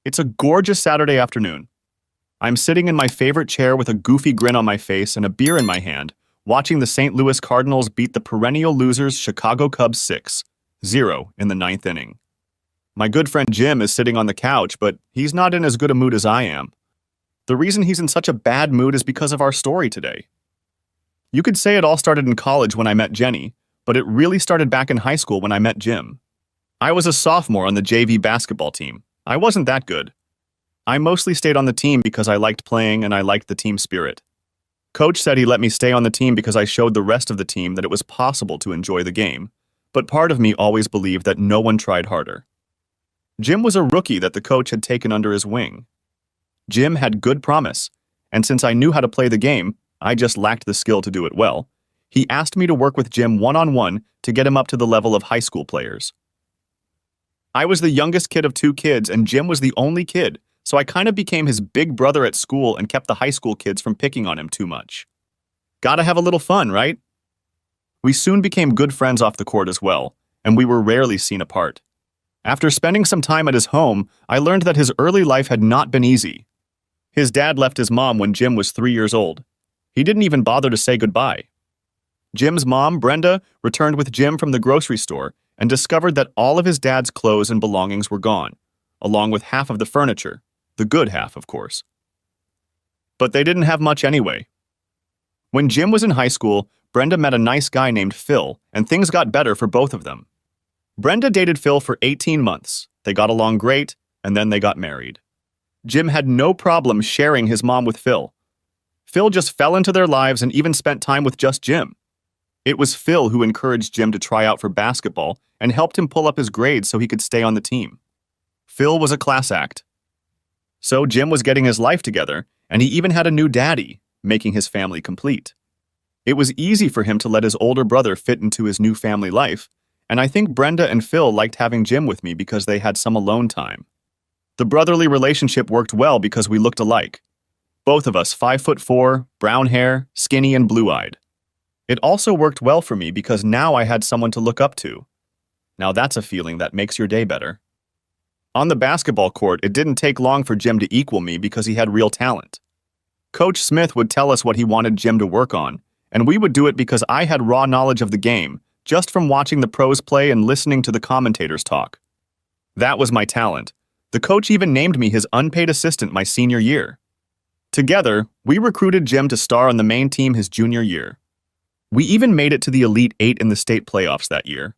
It's a gorgeous Saturday afternoon. I'm sitting in my favorite chair with a goofy grin on my face and a beer in my hand, watching the St. Louis Cardinals beat the perennial losers Chicago Cubs 6-0 in the ninth inning. My good friend Jim is sitting on the couch, but he's not in as good a mood as I am. The reason he's in such a bad mood is because of our story today. You could say it all started in college when I met Jenny, but it really started back in high school when I met Jim. I was a sophomore on the JV basketball team. I wasn't that good. I mostly stayed on the team because I liked playing and I liked the team spirit. Coach said he let me stay on the team because I showed the rest of the team that it was possible to enjoy the game, but part of me always believed that no one tried harder. Jim was a rookie that the coach had taken under his wing. Jim had good promise, and since I knew how to play the game, I just lacked the skill to do it well. He asked me to work with Jim one-on-one to get him up to the level of high school players. I was the youngest kid of two kids, and Jim was the only kid, so I kind of became his big brother at school and kept the high school kids from picking on him too much. Gotta have a little fun, right? We soon became good friends off the court as well, and we were rarely seen apart. After spending some time at his home, I learned that his early life had not been easy. His dad left his mom when Jim was 3 years old. He didn't even bother to say goodbye. Jim's mom, Brenda, returned with Jim from the grocery store and discovered that all of his dad's clothes and belongings were gone, along with half of the furniture, the good half, of course. But they didn't have much anyway. When Jim was in high school, Brenda met a nice guy named Phil, and things got better for both of them. Brenda dated Phil for 18 months. They got along great, and then they got married. Jim had no problem sharing his mom with Phil. Phil just fell into their lives and even spent time with just Jim. It was Phil who encouraged Jim to try out for basketball and helped him pull up his grades so he could stay on the team. Phil was a class act. So Jim was getting his life together, and he even had a new daddy, making his family complete. It was easy for him to let his older brother fit into his new family life, and I think Brenda and Phil liked having Jim with me because they had some alone time. The brotherly relationship worked well because we looked alike. Both of us 5'4", brown hair, skinny and blue-eyed. It also worked well for me because now I had someone to look up to. Now that's a feeling that makes your day better. On the basketball court, it didn't take long for Jim to equal me because he had real talent. Coach Smith would tell us what he wanted Jim to work on, and we would do it because I had raw knowledge of the game, just from watching the pros play and listening to the commentators talk. That was my talent. The coach even named me his unpaid assistant my senior year. Together, we recruited Jim to star on the main team his junior year. We even made it to the Elite Eight in the state playoffs that year.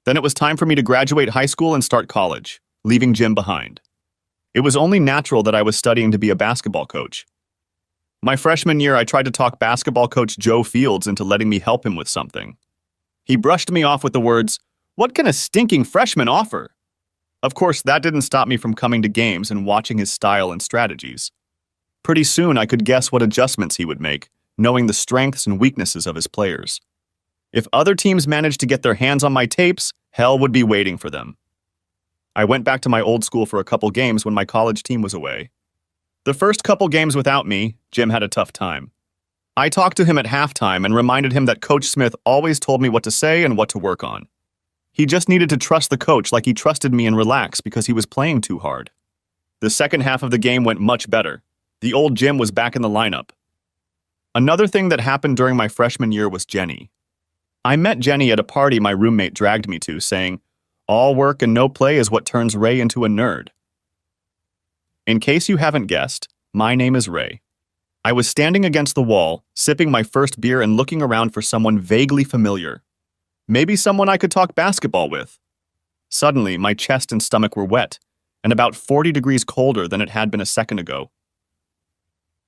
Then it was time for me to graduate high school and start college, leaving Jim behind. It was only natural that I was studying to be a basketball coach. My freshman year, I tried to talk basketball coach Joe Fields into letting me help him with something. He brushed me off with the words, "What can a stinking freshman offer?" Of course, that didn't stop me from coming to games and watching his style and strategies. Pretty soon, I could guess what adjustments he would make, knowing the strengths and weaknesses of his players. If other teams managed to get their hands on my tapes, hell would be waiting for them. I went back to my old school for a couple games when my college team was away. The first couple games without me, Jim had a tough time. I talked to him at halftime and reminded him that Coach Smith always told me what to say and what to work on. He just needed to trust the coach like he trusted me and relax because he was playing too hard. The second half of the game went much better. The old Jim was back in the lineup. Another thing that happened during my freshman year was Jenny. I met Jenny at a party my roommate dragged me to, saying, "All work and no play is what turns Ray into a nerd." In case you haven't guessed, my name is Ray. I was standing against the wall, sipping my first beer and looking around for someone vaguely familiar. Maybe someone I could talk basketball with. Suddenly, my chest and stomach were wet, and about 40 degrees colder than it had been a second ago.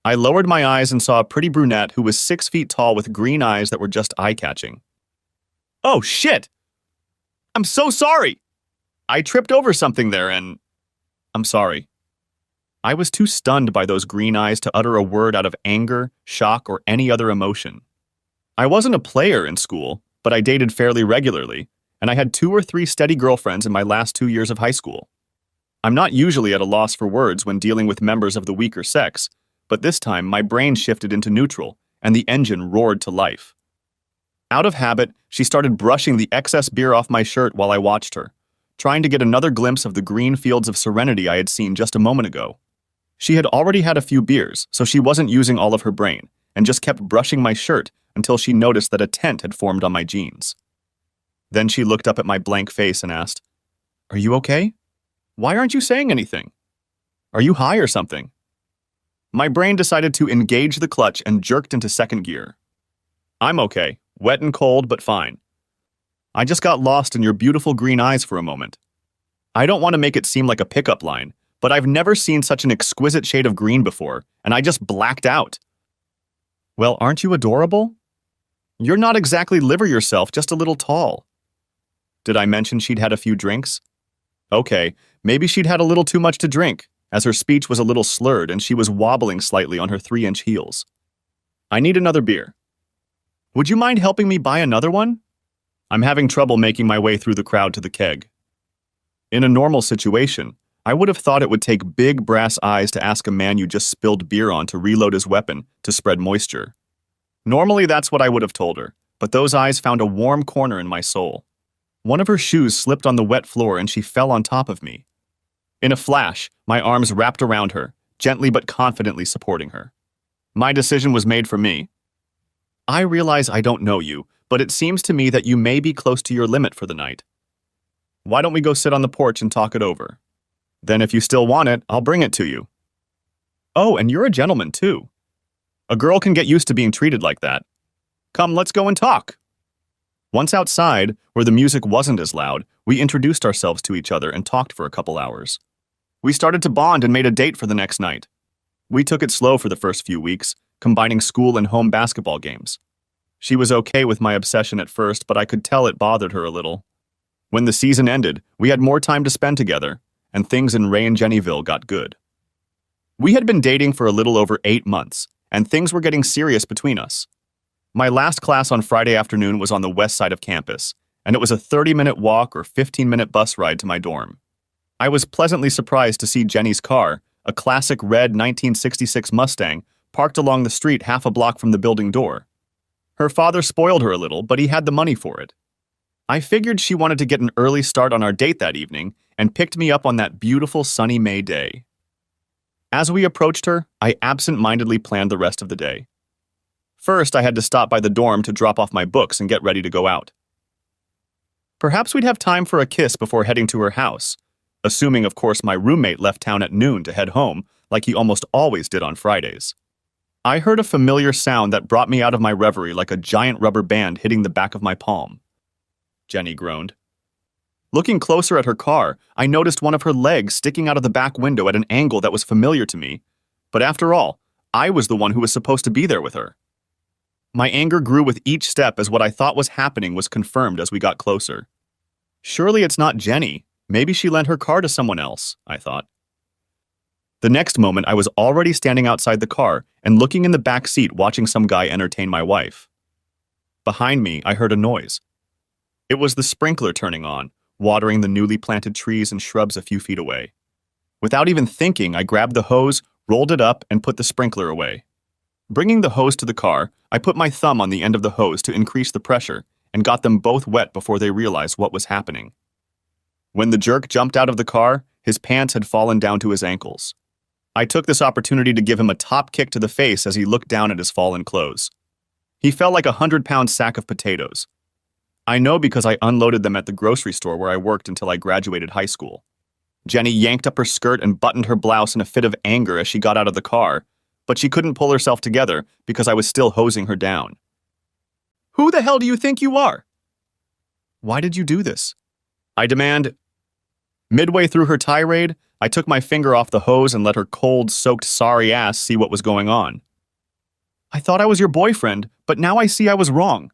I lowered my eyes and saw a pretty brunette who was 6 feet tall with green eyes that were just eye-catching. "Oh, shit! I'm so sorry! I tripped over something there and... I'm sorry." I was too stunned by those green eyes to utter a word out of anger, shock, or any other emotion. I wasn't a player in school, but I dated fairly regularly, and I had 2 or 3 steady girlfriends in my last 2 years of high school. I'm not usually at a loss for words when dealing with members of the weaker sex, but this time my brain shifted into neutral, and the engine roared to life. Out of habit, she started brushing the excess beer off my shirt while I watched her, trying to get another glimpse of the green fields of serenity I had seen just a moment ago. She had already had a few beers, so she wasn't using all of her brain, and just kept brushing my shirt until she noticed that a tent had formed on my jeans. Then she looked up at my blank face and asked, "Are you okay? Why aren't you saying anything? Are you high or something?" My brain decided to engage the clutch and jerked into second gear. "I'm okay, wet and cold, but fine. I just got lost in your beautiful green eyes for a moment. I don't want to make it seem like a pickup line, but I've never seen such an exquisite shade of green before, and I just blacked out." "Well, aren't you adorable? You're not exactly liver yourself, just a little tall." Did I mention she'd had a few drinks? Okay, maybe she'd had a little too much to drink, as her speech was a little slurred and she was wobbling slightly on her 3-inch heels. "I need another beer. Would you mind helping me buy another one? I'm having trouble making my way through the crowd to the keg." In a normal situation, I would have thought it would take big brass eyes to ask a man you just spilled beer on to reload his weapon to spread moisture. Normally that's what I would have told her, but those eyes found a warm corner in my soul. One of her shoes slipped on the wet floor and she fell on top of me. In a flash, my arms wrapped around her, gently but confidently supporting her. My decision was made for me. "I realize I don't know you, but it seems to me that you may be close to your limit for the night. Why don't we go sit on the porch and talk it over? Then if you still want it, I'll bring it to you. Oh, and you're a gentleman too. A girl can get used to being treated like that. Come, let's go and talk." Once outside, where the music wasn't as loud, we introduced ourselves to each other and talked for a couple hours. We started to bond and made a date for the next night. We took it slow for the first few weeks, combining school and home basketball games. She was okay with my obsession at first, but I could tell it bothered her a little. When the season ended, we had more time to spend together, and things in Ray and Jennyville got good. We had been dating for a little over 8 months, and things were getting serious between us. My last class on Friday afternoon was on the west side of campus, and it was a 30-minute walk or 15-minute bus ride to my dorm. I was pleasantly surprised to see Jenny's car, a classic red 1966 Mustang, parked along the street half a block from the building door. Her father spoiled her a little, but he had the money for it. I figured she wanted to get an early start on our date that evening and picked me up on that beautiful sunny May day. As we approached her, I absent-mindedly planned the rest of the day. First, I had to stop by the dorm to drop off my books and get ready to go out. Perhaps we'd have time for a kiss before heading to her house, assuming, of course, my roommate left town at noon to head home, like he almost always did on Fridays. I heard a familiar sound that brought me out of my reverie like a giant rubber band hitting the back of my palm. Jenny groaned. Looking closer at her car, I noticed one of her legs sticking out of the back window at an angle that was familiar to me, but after all, I was the one who was supposed to be there with her. My anger grew with each step as what I thought was happening was confirmed as we got closer. Surely it's not Jenny. Maybe she lent her car to someone else, I thought. The next moment, I was already standing outside the car and looking in the back seat watching some guy entertain my wife. Behind me, I heard a noise. It was the sprinkler turning on, watering the newly planted trees and shrubs a few feet away. Without even thinking, I grabbed the hose, rolled it up, and put the sprinkler away. Bringing the hose to the car, I put my thumb on the end of the hose to increase the pressure and got them both wet before they realized what was happening. When the jerk jumped out of the car, his pants had fallen down to his ankles. I took this opportunity to give him a top kick to the face as he looked down at his fallen clothes. He fell like a 100-pound sack of potatoes. I know because I unloaded them at the grocery store where I worked until I graduated high school. Jenny yanked up her skirt and buttoned her blouse in a fit of anger as she got out of the car, but she couldn't pull herself together because I was still hosing her down. "Who the hell do you think you are?" "Why did you do this?" I demand. Midway through her tirade, I took my finger off the hose and let her cold, soaked, sorry ass see what was going on. "I thought I was your boyfriend, but now I see I was wrong."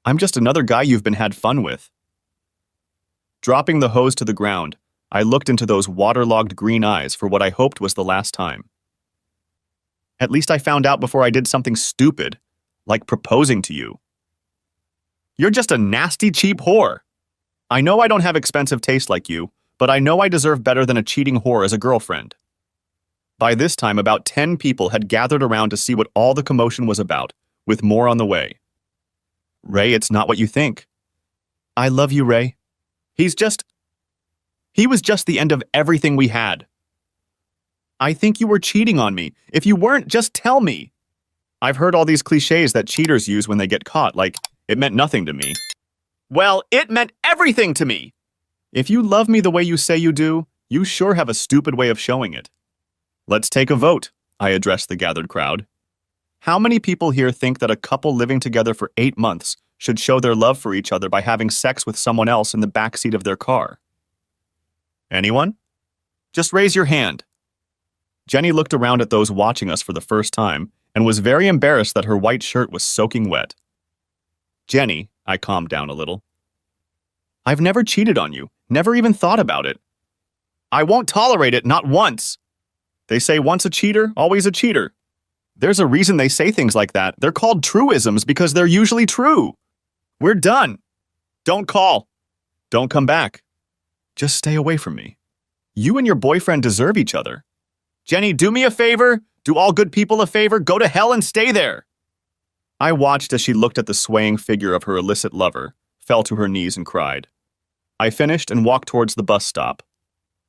"I'm just another guy you've been had fun with." Dropping the hose to the ground, I looked into those waterlogged green eyes for what I hoped was the last time. At least I found out before I did something stupid, like proposing to you. "You're just a nasty, cheap whore. I know I don't have expensive taste like you, but I know I deserve better than a cheating whore as a girlfriend." By this time, about 10 people had gathered around to see what all the commotion was about, with more on the way. "Ray, it's not what you think." "I love you, Ray." He's just... He was just the end of everything we had. I think you were cheating on me. If you weren't, just tell me. I've heard all these cliches that cheaters use when they get caught, like, it meant nothing to me. Well, it meant everything to me! If you love me the way you say you do, you sure have a stupid way of showing it. Let's take a vote, I addressed the gathered crowd. How many people here think that a couple living together for 8 months should show their love for each other by having sex with someone else in the backseat of their car? Anyone? Just raise your hand. Jenny looked around at those watching us for the first time and was very embarrassed that her white shirt was soaking wet. Jenny, I calmed down a little. I've never cheated on you, never even thought about it. I won't tolerate it, not once. They say once a cheater, always a cheater. There's a reason they say things like that. They're called truisms because they're usually true. We're done. Don't call. Don't come back. Just stay away from me. You and your boyfriend deserve each other. Jenny, do me a favor. Do all good people a favor. Go to hell and stay there. I watched as she looked at the swaying figure of her illicit lover, fell to her knees and cried. I finished and walked towards the bus stop.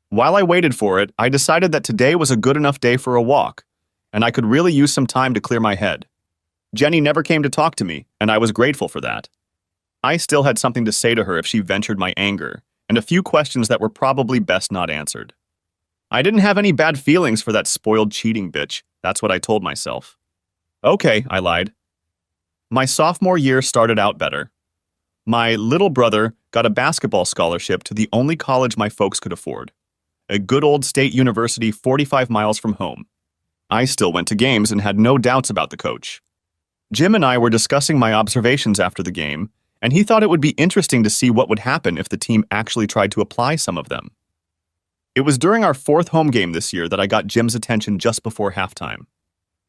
While I waited for it, I decided that today was a good enough day for a walk, and I could really use some time to clear my head. Jenny never came to talk to me, and I was grateful for that. I still had something to say to her if she ventured my anger, and a few questions that were probably best not answered. I didn't have any bad feelings for that spoiled cheating bitch, that's what I told myself. Okay, I lied. My sophomore year started out better. My little brother got a basketball scholarship to the only college my folks could afford, a good old state university 45 miles from home. I still went to games and had no doubts about the coach. Jim and I were discussing my observations after the game, and he thought it would be interesting to see what would happen if the team actually tried to apply some of them. It was during our 4th home game this year that I got Jim's attention just before halftime.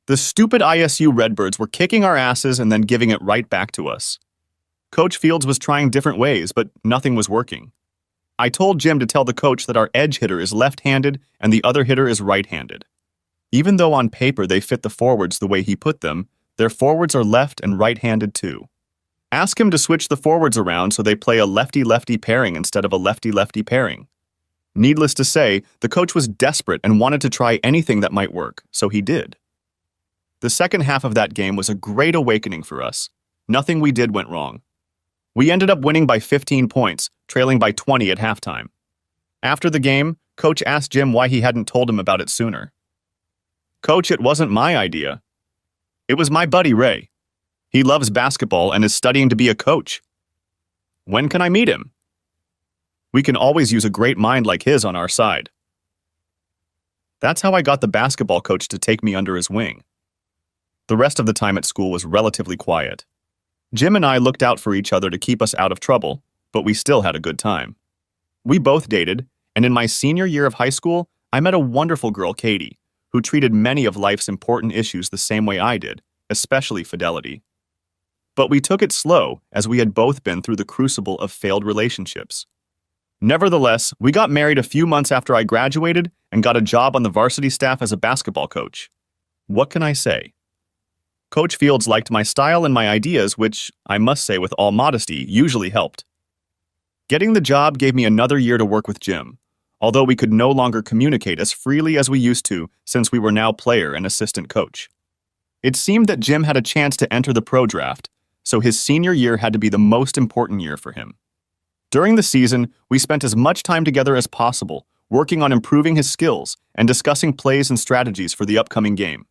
The stupid ISU Redbirds were kicking our asses and then giving it right back to us. Coach Fields was trying different ways, but nothing was working. I told Jim to tell the coach that our edge hitter is left-handed and the other hitter is right-handed. Even though on paper they fit the forwards the way he put them, their forwards are left and right-handed too. Ask him to switch the forwards around so they play a lefty-lefty pairing instead of a lefty-lefty pairing. Needless to say, the coach was desperate and wanted to try anything that might work, so he did. The second half of that game was a great awakening for us. Nothing we did went wrong. We ended up winning by 15 points, trailing by 20 at halftime. After the game, Coach asked Jim why he hadn't told him about it sooner. Coach, it wasn't my idea. It was my buddy Ray. He loves basketball and is studying to be a coach. When can I meet him? We can always use a great mind like his on our side. That's how I got the basketball coach to take me under his wing. The rest of the time at school was relatively quiet. Jim and I looked out for each other to keep us out of trouble, but we still had a good time. We both dated, and in my senior year of high school, I met a wonderful girl, Katie, who treated many of life's important issues the same way I did, especially fidelity. But we took it slow, as we had both been through the crucible of failed relationships. Nevertheless, we got married a few months after I graduated and got a job on the varsity staff as a basketball coach. What can I say? Coach Fields liked my style and my ideas, which, I must say with all modesty, usually helped. Getting the job gave me another year to work with Jim, although we could no longer communicate as freely as we used to since we were now player and assistant coach. It seemed that Jim had a chance to enter the pro draft, so his senior year had to be the most important year for him. During the season, we spent as much time together as possible, working on improving his skills and discussing plays and strategies for the upcoming game.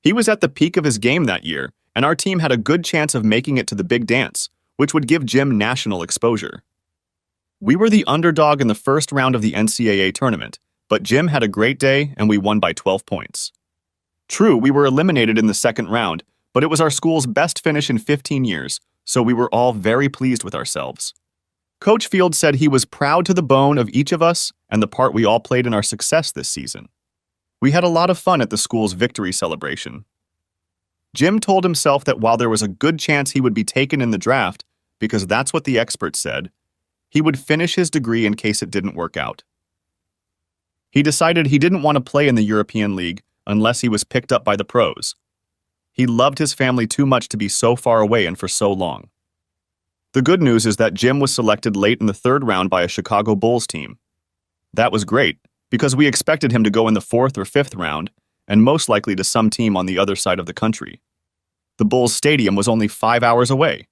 He was at the peak of his game that year, and our team had a good chance of making it to the big dance, which would give Jim national exposure. We were the underdog in the first round of the NCAA tournament, but Jim had a great day and we won by 12 points. True, we were eliminated in the second round, but it was our school's best finish in 15 years, so we were all very pleased with ourselves. Coach Fields said he was proud to the bone of each of us and the part we all played in our success this season. We had a lot of fun at the school's victory celebration. Jim told himself that while there was a good chance he would be taken in the draft, because that's what the experts said, he would finish his degree in case it didn't work out. He decided he didn't want to play in the European League unless he was picked up by the pros. He loved his family too much to be so far away and for so long. The good news is that Jim was selected late in the third round by a Chicago Bulls team. That was great, because we expected him to go in the fourth or fifth round, and most likely to some team on the other side of the country. The Bulls stadium was only 5 hours away.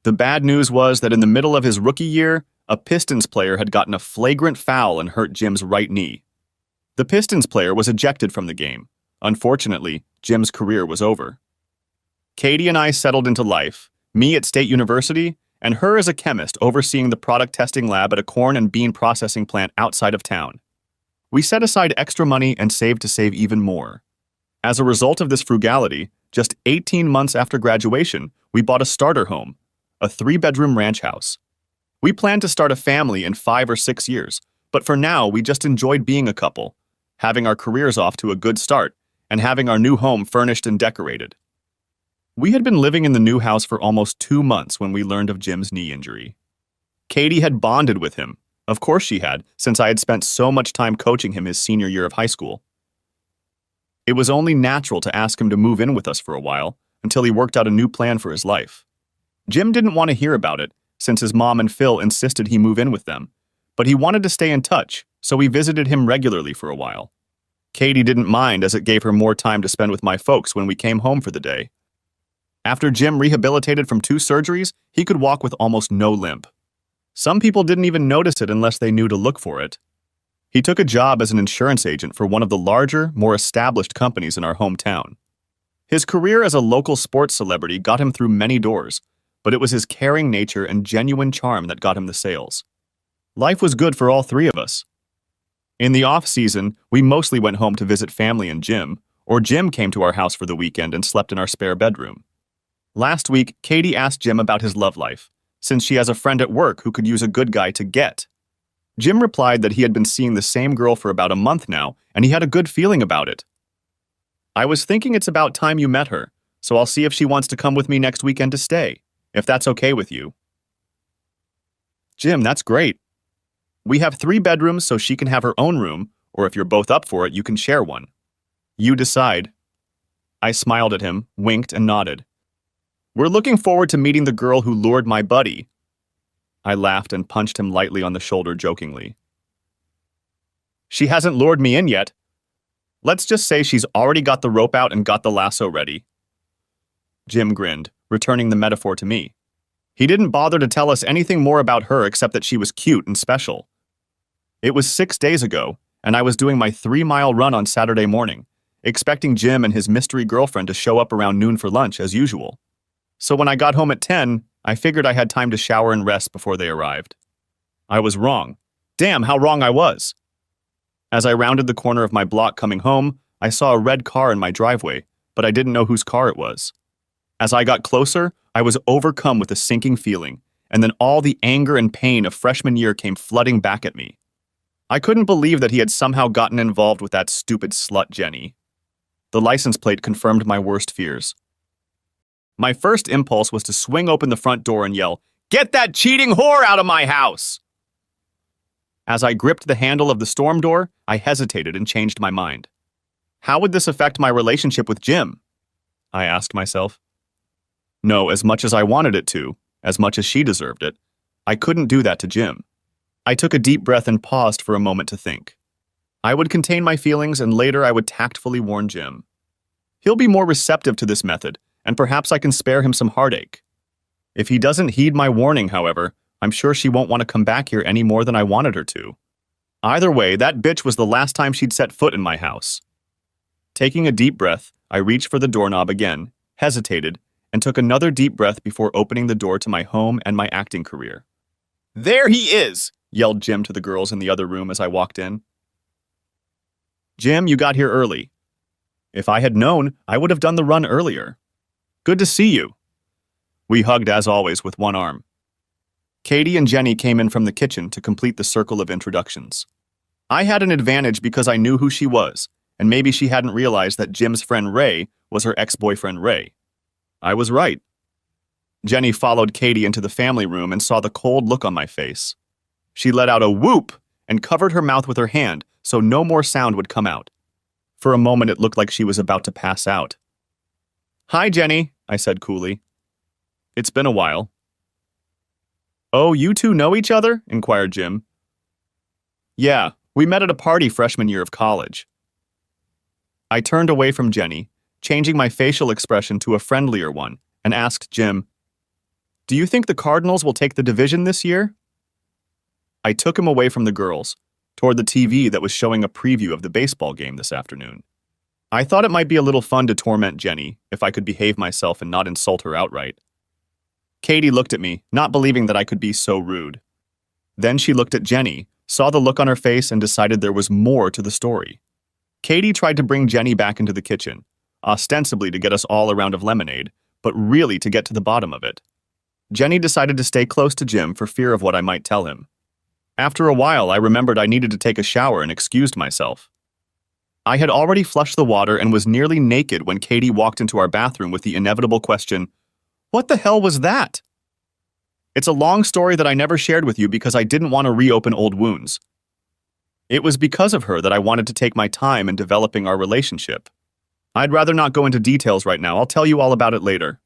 The bad news was that in the middle of his rookie year, a Pistons player had gotten a flagrant foul and hurt Jim's right knee. The Pistons player was ejected from the game. Unfortunately, Jim's career was over. Katie and I settled into life, me at State University, and her as a chemist overseeing the product testing lab at a corn and bean processing plant outside of town. We set aside extra money and saved to save even more. As a result of this frugality, just 18 months after graduation, we bought a starter home, a 3-bedroom ranch house. We planned to start a family in 5 or 6 years, but for now we just enjoyed being a couple, having our careers off to a good start, and having our new home furnished and decorated. We had been living in the new house for almost 2 months when we learned of Jim's knee injury. Katie had bonded with him. Of course she had, since I had spent so much time coaching him his senior year of high school. It was only natural to ask him to move in with us for a while, until he worked out a new plan for his life. Jim didn't want to hear about it, since his mom and Phil insisted he move in with them, but he wanted to stay in touch, so we visited him regularly for a while. Katie didn't mind, as it gave her more time to spend with my folks when we came home for the day. After Jim rehabilitated from 2 surgeries, he could walk with almost no limp. Some people didn't even notice it unless they knew to look for it. He took a job as an insurance agent for one of the larger, more established companies in our hometown. His career as a local sports celebrity got him through many doors, but it was his caring nature and genuine charm that got him the sales. Life was good for all 3 of us. In the off-season, we mostly went home to visit family and Jim, or Jim came to our house for the weekend and slept in our spare bedroom. Last week, Katie asked Jim about his love life, since she has a friend at work who could use a good guy to get. Jim replied that he had been seeing the same girl for about a month now, and he had a good feeling about it. I was thinking it's about time you met her, so I'll see if she wants to come with me next weekend to stay, if that's okay with you. Jim, that's great. We have 3 bedrooms so she can have her own room, or if you're both up for it, you can share one. You decide. I smiled at him, winked, and nodded. We're looking forward to meeting the girl who lured my buddy. I laughed and punched him lightly on the shoulder jokingly. She hasn't lured me in yet. Let's just say she's already got the rope out and got the lasso ready. Jim grinned, returning the metaphor to me. He didn't bother to tell us anything more about her except that she was cute and special. It was 6 days ago, and I was doing my 3-mile run on Saturday morning, expecting Jim and his mystery girlfriend to show up around noon for lunch as usual. So when I got home at 10, I figured I had time to shower and rest before they arrived. I was wrong. Damn, how wrong I was. As I rounded the corner of my block coming home, I saw a red car in my driveway, but I didn't know whose car it was. As I got closer, I was overcome with a sinking feeling, and then all the anger and pain of freshman year came flooding back at me. I couldn't believe that he had somehow gotten involved with that stupid slut Jenny. The license plate confirmed my worst fears. My first impulse was to swing open the front door and yell, "Get that cheating whore out of my house!" As I gripped the handle of the storm door, I hesitated and changed my mind. How would this affect my relationship with Jim? I asked myself. No, as much as I wanted it to, as much as she deserved it, I couldn't do that to Jim. I took a deep breath and paused for a moment to think. I would contain my feelings and later I would tactfully warn Jim. He'll be more receptive to this method, and perhaps I can spare him some heartache. If he doesn't heed my warning, however, I'm sure she won't want to come back here any more than I wanted her to. Either way, that bitch was the last time she'd set foot in my house. Taking a deep breath, I reached for the doorknob again, hesitated, and took another deep breath before opening the door to my home and my acting career. "There he is!" yelled Jim to the girls in the other room as I walked in. "Jim, you got here early. If I had known, I would have done the run earlier. Good to see you." We hugged as always with one arm. Katie and Jenny came in from the kitchen to complete the circle of introductions. I had an advantage because I knew who she was, and maybe she hadn't realized that Jim's friend Ray was her ex-boyfriend Ray. I was right. Jenny followed Katie into the family room and saw the cold look on my face. She let out a whoop and covered her mouth with her hand so no more sound would come out. For a moment it looked like she was about to pass out. "Hi, Jenny," I said coolly. "It's been a while." Oh, you two know each other? Inquired Jim. Yeah, we met at a party freshman year of college. I turned away from Jenny, changing my facial expression to a friendlier one, and asked Jim, "Do you think the Cardinals will take the division this year?" I took him away from the girls, toward the TV that was showing a preview of the baseball game this afternoon. I thought it might be a little fun to torment Jenny if I could behave myself and not insult her outright. Katie looked at me, not believing that I could be so rude. Then she looked at Jenny, saw the look on her face, and decided there was more to the story. Katie tried to bring Jenny back into the kitchen, ostensibly to get us all a round of lemonade, but really to get to the bottom of it. Jenny decided to stay close to Jim for fear of what I might tell him. After a while, I remembered I needed to take a shower and excused myself. I had already flushed the water and was nearly naked when Katie walked into our bathroom with the inevitable question, "What the hell was that?" It's a long story that I never shared with you because I didn't want to reopen old wounds. It was because of her that I wanted to take my time in developing our relationship. I'd rather not go into details right now. I'll tell you all about it later.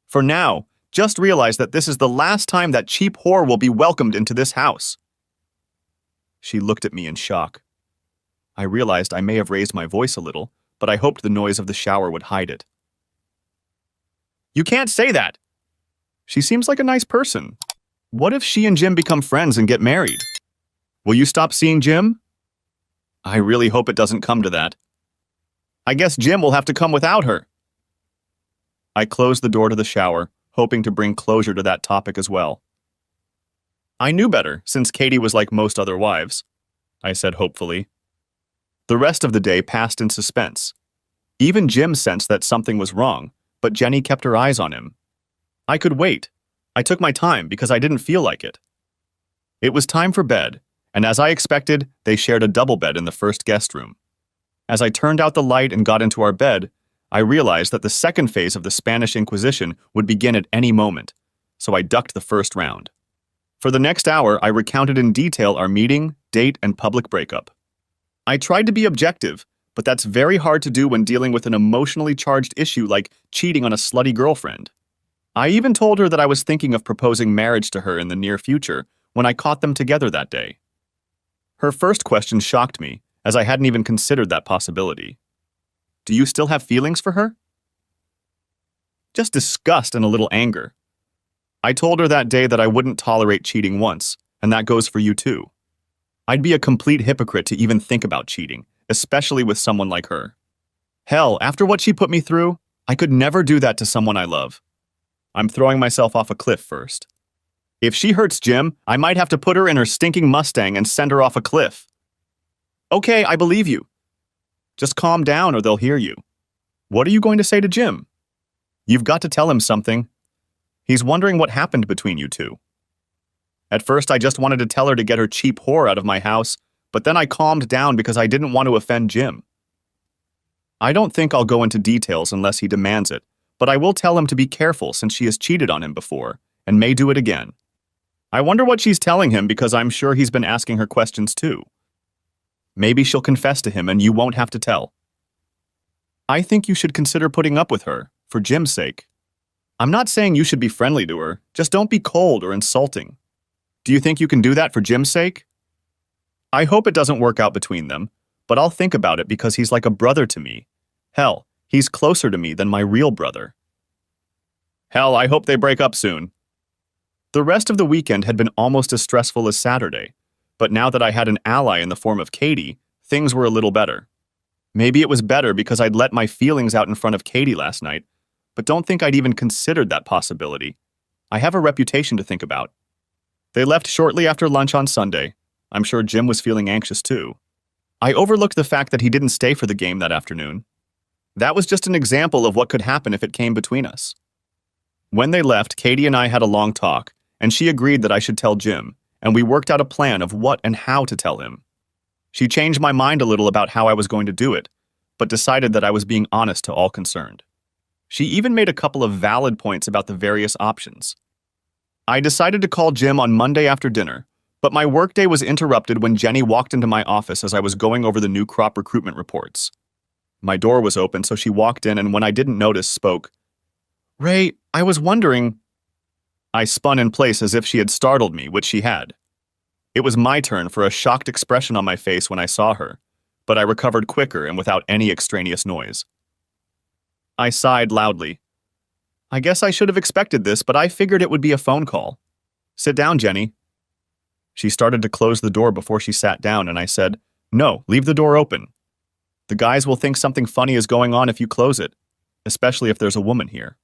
For now, just realize that this is the last time that cheap whore will be welcomed into this house. She looked at me in shock. I realized I may have raised my voice a little, but I hoped the noise of the shower would hide it. "You can't say that! She seems like a nice person. What if she and Jim become friends and get married? Will you stop seeing Jim?" I really hope it doesn't come to that. I guess Jim will have to come without her. I closed the door to the shower, hoping to bring closure to that topic as well. I knew better, since Katie was like most other wives, I said hopefully. The rest of the day passed in suspense. Even Jim sensed that something was wrong, but Jenny kept her eyes on him. I could wait. I took my time because I didn't feel like it. It was time for bed, and as I expected, they shared a double bed in the first guest room. As I turned out the light and got into our bed, I realized that the second phase of the Spanish Inquisition would begin at any moment, so I ducked the first round. For the next hour, I recounted in detail our meeting, date, and public breakup. I tried to be objective, but that's very hard to do when dealing with an emotionally charged issue like cheating on a slutty girlfriend. I even told her that I was thinking of proposing marriage to her in the near future when I caught them together that day. Her first question shocked me, as I hadn't even considered that possibility. "Do you still have feelings for her?" Just disgust and a little anger. I told her that day that I wouldn't tolerate cheating once, and that goes for you too. I'd be a complete hypocrite to even think about cheating, especially with someone like her. Hell, after what she put me through, I could never do that to someone I love. I'm throwing myself off a cliff first. If she hurts Jim, I might have to put her in her stinking Mustang and send her off a cliff. Okay, I believe you. Just calm down or they'll hear you. What are you going to say to Jim? You've got to tell him something. He's wondering what happened between you two. At first, I just wanted to tell her to get her cheap whore out of my house, but then I calmed down because I didn't want to offend Jim. I don't think I'll go into details unless he demands it, but I will tell him to be careful since she has cheated on him before, and may do it again. I wonder what she's telling him because I'm sure he's been asking her questions too. Maybe she'll confess to him and you won't have to tell. I think you should consider putting up with her, for Jim's sake. I'm not saying you should be friendly to her, just don't be cold or insulting. Do you think you can do that for Jim's sake? I hope it doesn't work out between them, but I'll think about it because he's like a brother to me. Hell, he's closer to me than my real brother. Hell, I hope they break up soon. The rest of the weekend had been almost as stressful as Saturday, but now that I had an ally in the form of Katie, things were a little better. Maybe it was better because I'd let my feelings out in front of Katie last night, but don't think I'd even considered that possibility. I have a reputation to think about. They left shortly after lunch on Sunday. I'm sure Jim was feeling anxious too. I overlooked the fact that he didn't stay for the game that afternoon. That was just an example of what could happen if it came between us. When they left, Katie and I had a long talk, and she agreed that I should tell Jim, and we worked out a plan of what and how to tell him. She changed my mind a little about how I was going to do it, but decided that I was being honest to all concerned. She even made a couple of valid points about the various options. I decided to call Jim on Monday after dinner, but my workday was interrupted when Jenny walked into my office as I was going over the new crop recruitment reports. My door was open, so she walked in and when I didn't notice, spoke. "Ray, I was wondering..." I spun in place as if she had startled me, which she had. It was my turn for a shocked expression on my face when I saw her, but I recovered quicker and without any extraneous noise. I sighed loudly. I guess I should have expected this, but I figured it would be a phone call. Sit down, Jenny. She started to close the door before she sat down, and I said, No, leave the door open. The guys will think something funny is going on if you close it, especially if there's a woman here.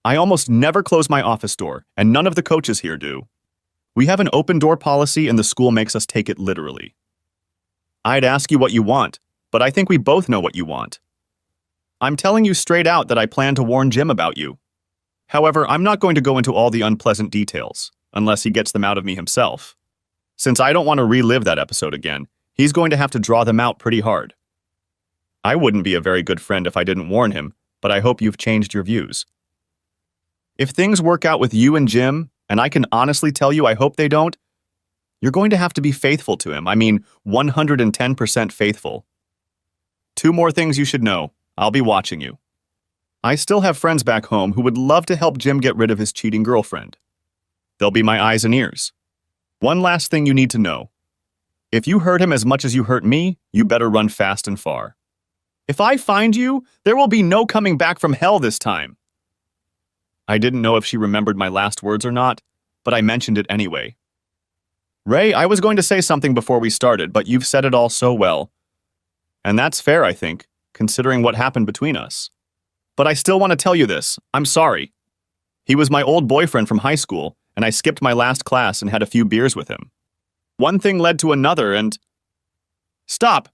I almost never close my office door, and none of the coaches here do. We have an open door policy, and the school makes us take it literally. I'd ask you what you want, but I think we both know what you want. I'm telling you straight out that I plan to warn Jim about you. However, I'm not going to go into all the unpleasant details, unless he gets them out of me himself. Since I don't want to relive that episode again, he's going to have to draw them out pretty hard. I wouldn't be a very good friend if I didn't warn him, but I hope you've changed your views. If things work out with you and Jim, and I can honestly tell you I hope they don't, you're going to have to be faithful to him. I mean, 110% faithful. 2 more things you should know. I'll be watching you. I still have friends back home who would love to help Jim get rid of his cheating girlfriend. They'll be my eyes and ears. One last thing you need to know. If you hurt him as much as you hurt me, you better run fast and far. If I find you, there will be no coming back from hell this time. I didn't know if she remembered my last words or not, but I mentioned it anyway. Ray, I was going to say something before we started, but you've said it all so well. And that's fair, I think, considering what happened between us. But I still want to tell you this. I'm sorry. He was my old boyfriend from high school, and I skipped my last class and had a few beers with him. One thing led to another, and... Stop!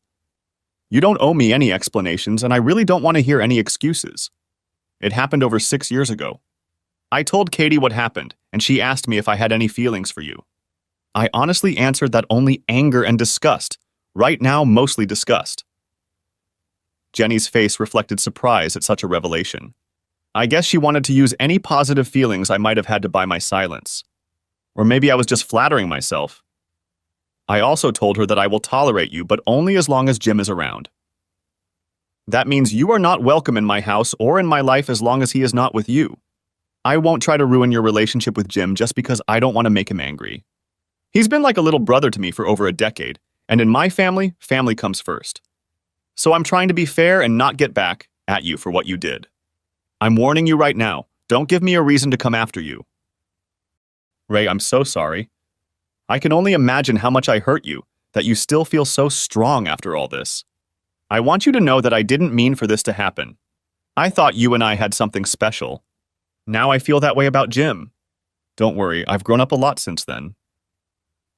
You don't owe me any explanations, and I really don't want to hear any excuses. It happened over 6 years ago. I told Katie what happened, and she asked me if I had any feelings for you. I honestly answered that only anger and disgust. Right now, mostly disgust. Jenny's face reflected surprise at such a revelation. I guess she wanted to use any positive feelings I might have had to buy my silence. Or maybe I was just flattering myself. I also told her that I will tolerate you, but only as long as Jim is around. That means you are not welcome in my house or in my life as long as he is not with you. I won't try to ruin your relationship with Jim just because I don't want to make him angry. He's been like a little brother to me for over a decade, and in my family, family comes first. So I'm trying to be fair and not get back at you for what you did. I'm warning you right now, don't give me a reason to come after you. Ray, I'm so sorry. I can only imagine how much I hurt you, that you still feel so strong after all this. I want you to know that I didn't mean for this to happen. I thought you and I had something special. Now I feel that way about Jim. Don't worry, I've grown up a lot since then.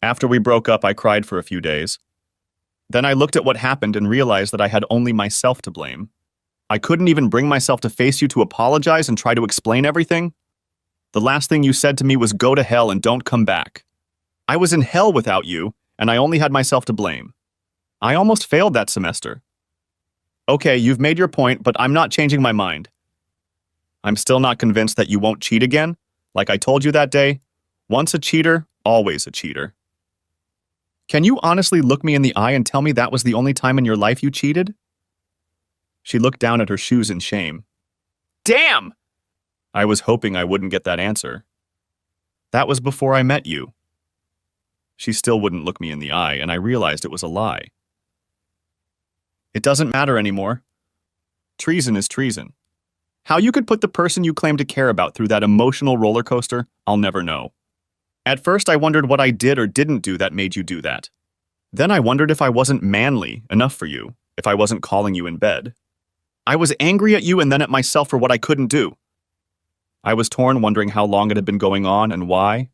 After we broke up, I cried for a few days. Then I looked at what happened and realized that I had only myself to blame. I couldn't even bring myself to face you to apologize and try to explain everything. The last thing you said to me was go to hell and don't come back. I was in hell without you, and I only had myself to blame. I almost failed that semester. Okay, you've made your point, but I'm not changing my mind. I'm still not convinced that you won't cheat again. Like I told you that day, once a cheater, always a cheater. Can you honestly look me in the eye and tell me that was the only time in your life you cheated? She looked down at her shoes in shame. Damn! I was hoping I wouldn't get that answer. That was before I met you. She still wouldn't look me in the eye, and I realized it was a lie. It doesn't matter anymore. Treason is treason. How you could put the person you claim to care about through that emotional roller coaster, I'll never know. At first, I wondered what I did or didn't do that made you do that. Then I wondered if I wasn't manly enough for you, if I wasn't calling you in bed. I was angry at you and then at myself for what I couldn't do. I was torn, wondering how long it had been going on and why.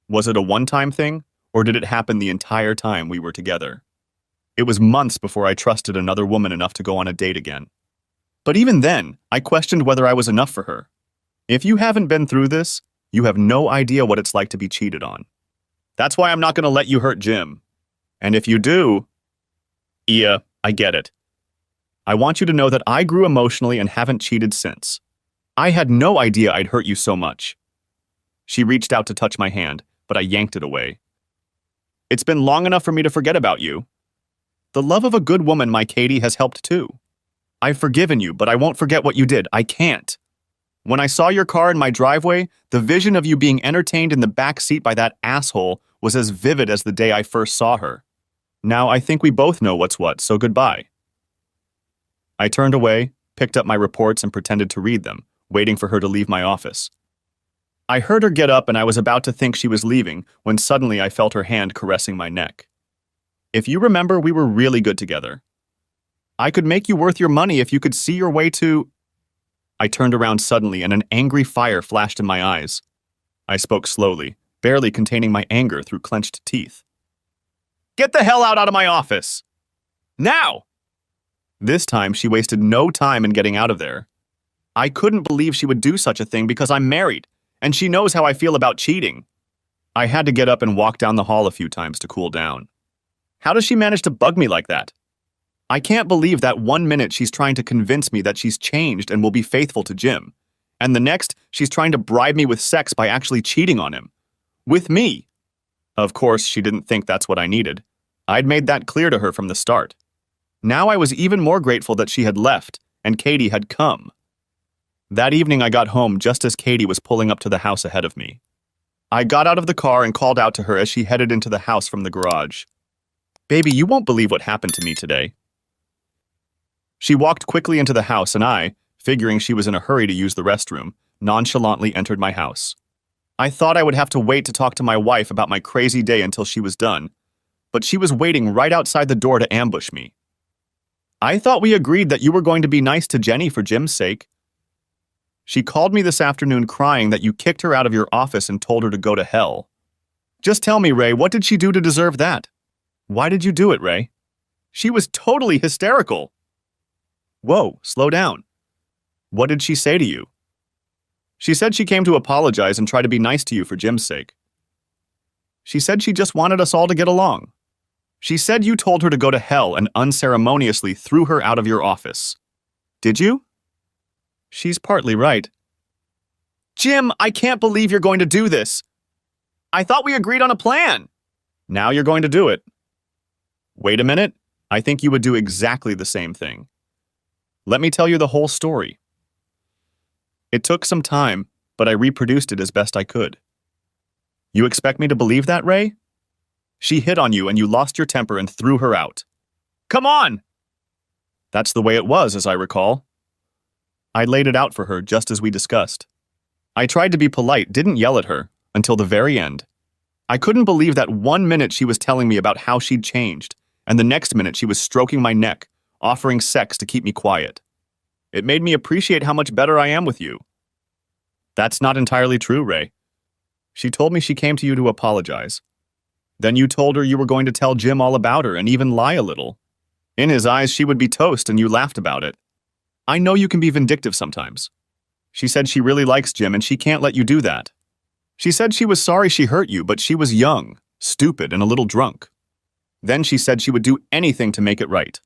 Was it a one-time thing, or did it happen the entire time we were together? It was months before I trusted another woman enough to go on a date again. But even then, I questioned whether I was enough for her. If you haven't been through this, you have no idea what it's like to be cheated on. That's why I'm not going to let you hurt Jim. And if you do... Yeah, I get it. I want you to know that I grew emotionally and haven't cheated since. I had no idea I'd hurt you so much. She reached out to touch my hand, but I yanked it away. It's been long enough for me to forget about you. The love of a good woman, my Katie, has helped too. I've forgiven you, but I won't forget what you did. I can't. When I saw your car in my driveway, the vision of you being entertained in the back seat by that asshole was as vivid as the day I first saw her. Now I think we both know what's what, so goodbye. I turned away, picked up my reports and pretended to read them, waiting for her to leave my office. I heard her get up and I was about to think she was leaving when suddenly I felt her hand caressing my neck. If you remember, we were really good together. I could make you worth your money if you could see your way to... I turned around suddenly and an angry fire flashed in my eyes. I spoke slowly, barely containing my anger through clenched teeth. Get the hell out of my office! Now! This time, she wasted no time in getting out of there. I couldn't believe she would do such a thing because I'm married, and she knows how I feel about cheating. I had to get up and walk down the hall a few times to cool down. How does she manage to bug me like that? I can't believe that 1 minute she's trying to convince me that she's changed and will be faithful to Jim, and the next she's trying to bribe me with sex by actually cheating on him. With me. Of course, she didn't think that's what I needed. I'd made that clear to her from the start. Now I was even more grateful that she had left and Katie had come. That evening I got home just as Katie was pulling up to the house ahead of me. I got out of the car and called out to her as she headed into the house from the garage. Baby, you won't believe what happened to me today. She walked quickly into the house and I, figuring she was in a hurry to use the restroom, nonchalantly entered my house. I thought I would have to wait to talk to my wife about my crazy day until she was done, but she was waiting right outside the door to ambush me. I thought we agreed that you were going to be nice to Jenny for Jim's sake. She called me this afternoon crying that you kicked her out of your office and told her to go to hell. Just tell me, Ray, what did she do to deserve that? Why did you do it, Ray? She was totally hysterical. Whoa, slow down. What did she say to you? She said she came to apologize and try to be nice to you for Jim's sake. She said she just wanted us all to get along. She said you told her to go to hell and unceremoniously threw her out of your office. Did you? She's partly right. Jim, I can't believe you're going to do this. I thought we agreed on a plan. Now you're going to do it. Wait a minute. I think you would do exactly the same thing. Let me tell you the whole story. It took some time, but I reproduced it as best I could. You expect me to believe that, Ray? She hit on you and you lost your temper and threw her out. Come on! That's the way it was, as I recall. I laid it out for her just as we discussed. I tried to be polite, didn't yell at her, until the very end. I couldn't believe that 1 minute she was telling me about how she'd changed, and the next minute she was stroking my neck, offering sex to keep me quiet. It made me appreciate how much better I am with you. That's not entirely true, Ray. She told me she came to you to apologize. Then you told her you were going to tell Jim all about her and even lie a little. In his eyes, she would be toast and you laughed about it. I know you can be vindictive sometimes. She said she really likes Jim and she can't let you do that. She said she was sorry she hurt you, but she was young, stupid, and a little drunk. Then she said she would do anything to make it right.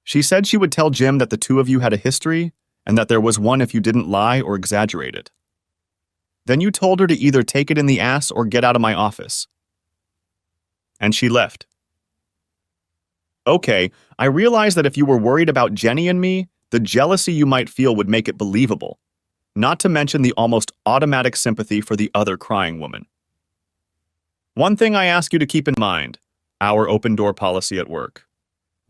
She said she would tell Jim that the two of you had a history and that there was one if you didn't lie or exaggerate it. Then you told her to either take it in the ass or get out of my office. And she left. Okay, I realized that if you were worried about Jenny and me, the jealousy you might feel would make it believable, not to mention the almost automatic sympathy for the other crying woman. One thing I ask you to keep in mind, our open door policy at work.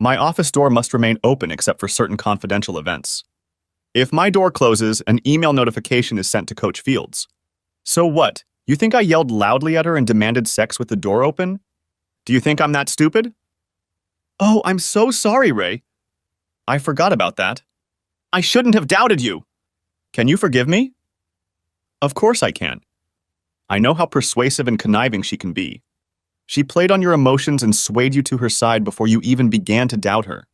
My office door must remain open except for certain confidential events. If my door closes, an email notification is sent to Coach Fields. So what? You think I yelled loudly at her and demanded sex with the door open? Do you think I'm that stupid? Oh, I'm so sorry, Ray. I forgot about that. I shouldn't have doubted you. Can you forgive me? Of course I can. I know how persuasive and conniving she can be. She played on your emotions and swayed you to her side before you even began to doubt her.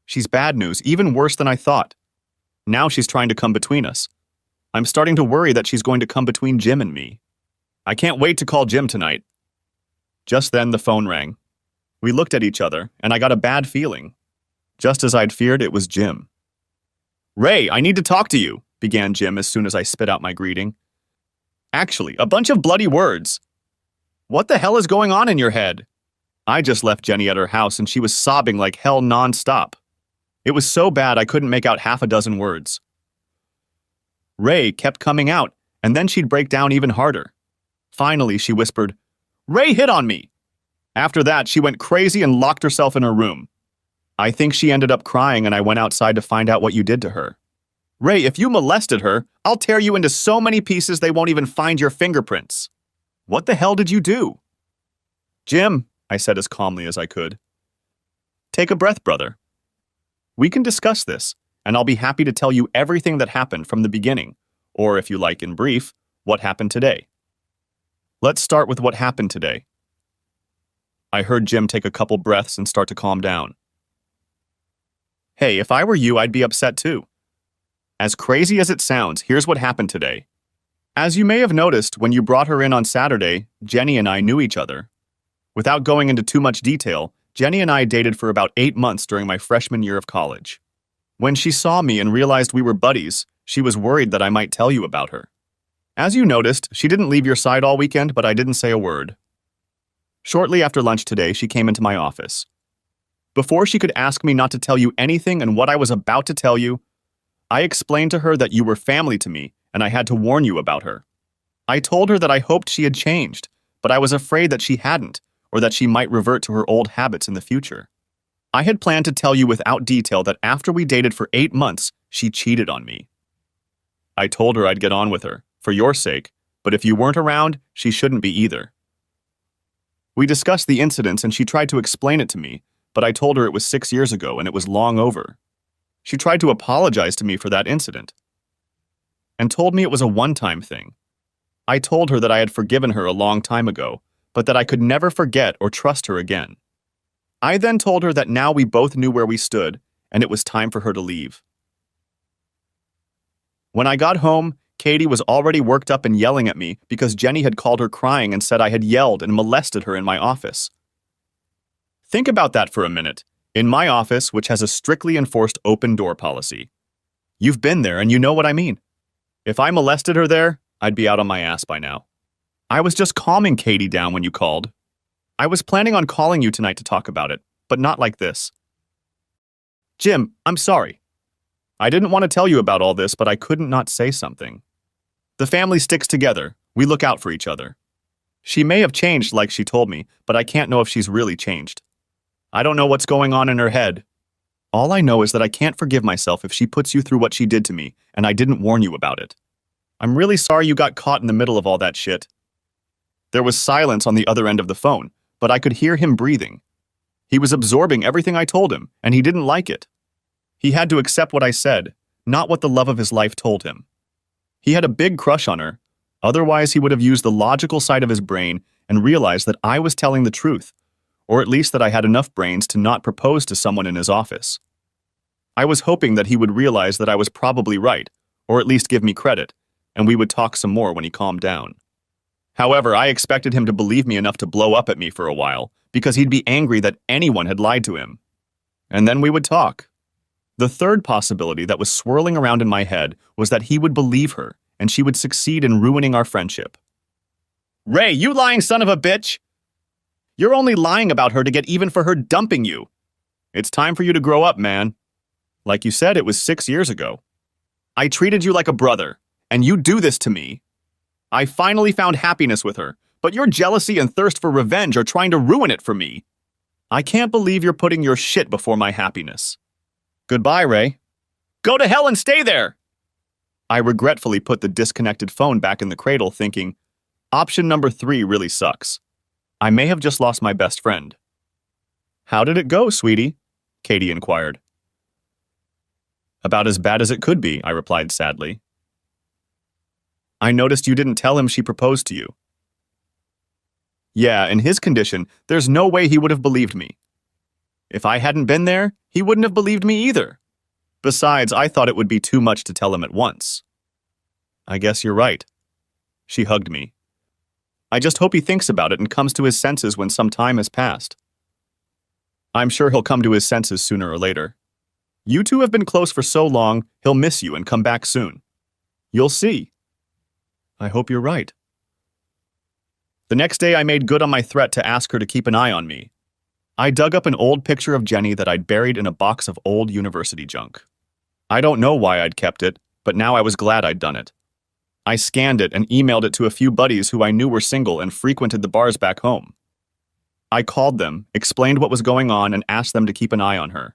She's bad news, even worse than I thought. Now she's trying to come between us. I'm starting to worry that she's going to come between Jim and me. I can't wait to call Jim tonight. Just then the phone rang. We looked at each other, and I got a bad feeling. Just as I'd feared, it was Jim. Ray, I need to talk to you, began Jim as soon as I spit out my greeting. Actually, a bunch of bloody words. What the hell is going on in your head? I just left Jenny at her house and she was sobbing like hell nonstop. It was so bad I couldn't make out half a dozen words. Ray kept coming out, and then she'd break down even harder. Finally, she whispered, "Ray hit on me!" After that, she went crazy and locked herself in her room. I think she ended up crying and I went outside to find out what you did to her. Ray, if you molested her, I'll tear you into so many pieces they won't even find your fingerprints. What the hell did you do? Jim, I said as calmly as I could. Take a breath, brother. We can discuss this, and I'll be happy to tell you everything that happened from the beginning, or if you like in brief, what happened today. Let's start with what happened today. I heard Jim take a couple breaths and start to calm down. Hey, if I were you, I'd be upset too. As crazy as it sounds, here's what happened today. As you may have noticed, when you brought her in on Saturday, Jenny and I knew each other. Without going into too much detail, Jenny and I dated for about 8 months during my freshman year of college. When she saw me and realized we were buddies, she was worried that I might tell you about her. As you noticed, she didn't leave your side all weekend, but I didn't say a word. Shortly after lunch today, she came into my office. Before she could ask me not to tell you anything and what I was about to tell you, I explained to her that you were family to me and I had to warn you about her. I told her that I hoped she had changed, but I was afraid that she hadn't, or that she might revert to her old habits in the future. I had planned to tell you without detail that after we dated for 8 months, she cheated on me. I told her I'd get on with her, for your sake, but if you weren't around, she shouldn't be either. We discussed the incidents and she tried to explain it to me, but I told her it was 6 years ago and it was long over. She tried to apologize to me for that incident and told me it was a one-time thing. I told her that I had forgiven her a long time ago, but that I could never forget or trust her again. I then told her that now we both knew where we stood and it was time for her to leave. When I got home, Katie was already worked up and yelling at me because Jenny had called her crying and said I had yelled and molested her in my office. Think about that for a minute. In my office, which has a strictly enforced open door policy. You've been there and you know what I mean. If I molested her there, I'd be out on my ass by now. I was just calming Katie down when you called. I was planning on calling you tonight to talk about it, but not like this. Jim, I'm sorry. I didn't want to tell you about all this, but I couldn't not say something. The family sticks together. We look out for each other. She may have changed like she told me, but I can't know if she's really changed. I don't know what's going on in her head. All I know is that I can't forgive myself if she puts you through what she did to me, and I didn't warn you about it. I'm really sorry you got caught in the middle of all that shit. There was silence on the other end of the phone, but I could hear him breathing. He was absorbing everything I told him, and he didn't like it. He had to accept what I said, not what the love of his life told him. He had a big crush on her. Otherwise, he would have used the logical side of his brain and realized that I was telling the truth, or at least that I had enough brains to not propose to someone in his office. I was hoping that he would realize that I was probably right, or at least give me credit, and we would talk some more when he calmed down. However, I expected him to believe me enough to blow up at me for a while, because he'd be angry that anyone had lied to him. And then we would talk. The third possibility that was swirling around in my head was that he would believe her, and she would succeed in ruining our friendship. Ray, you lying son of a bitch! You're only lying about her to get even for her dumping you. It's time for you to grow up, man. Like you said, it was 6 years ago. I treated you like a brother, and you do this to me. I finally found happiness with her, but your jealousy and thirst for revenge are trying to ruin it for me. I can't believe you're putting your shit before my happiness. Goodbye, Ray. Go to hell and stay there! I regretfully put the disconnected phone back in the cradle, thinking, option number 3 really sucks. I may have just lost my best friend. How did it go, sweetie? Katie inquired. About as bad as it could be, I replied sadly. I noticed you didn't tell him she proposed to you. Yeah, in his condition, there's no way he would have believed me. If I hadn't been there, he wouldn't have believed me either. Besides, I thought it would be too much to tell him at once. I guess you're right. She hugged me. I just hope he thinks about it and comes to his senses when some time has passed. I'm sure he'll come to his senses sooner or later. You two have been close for so long, he'll miss you and come back soon. You'll see. I hope you're right. The next day, I made good on my threat to ask her to keep an eye on me. I dug up an old picture of Jenny that I'd buried in a box of old university junk. I don't know why I'd kept it. but now I was glad I'd done it. I scanned it and emailed it to a few buddies who I knew were single and frequented the bars back home. I called them, explained what was going on, and asked them to keep an eye on her.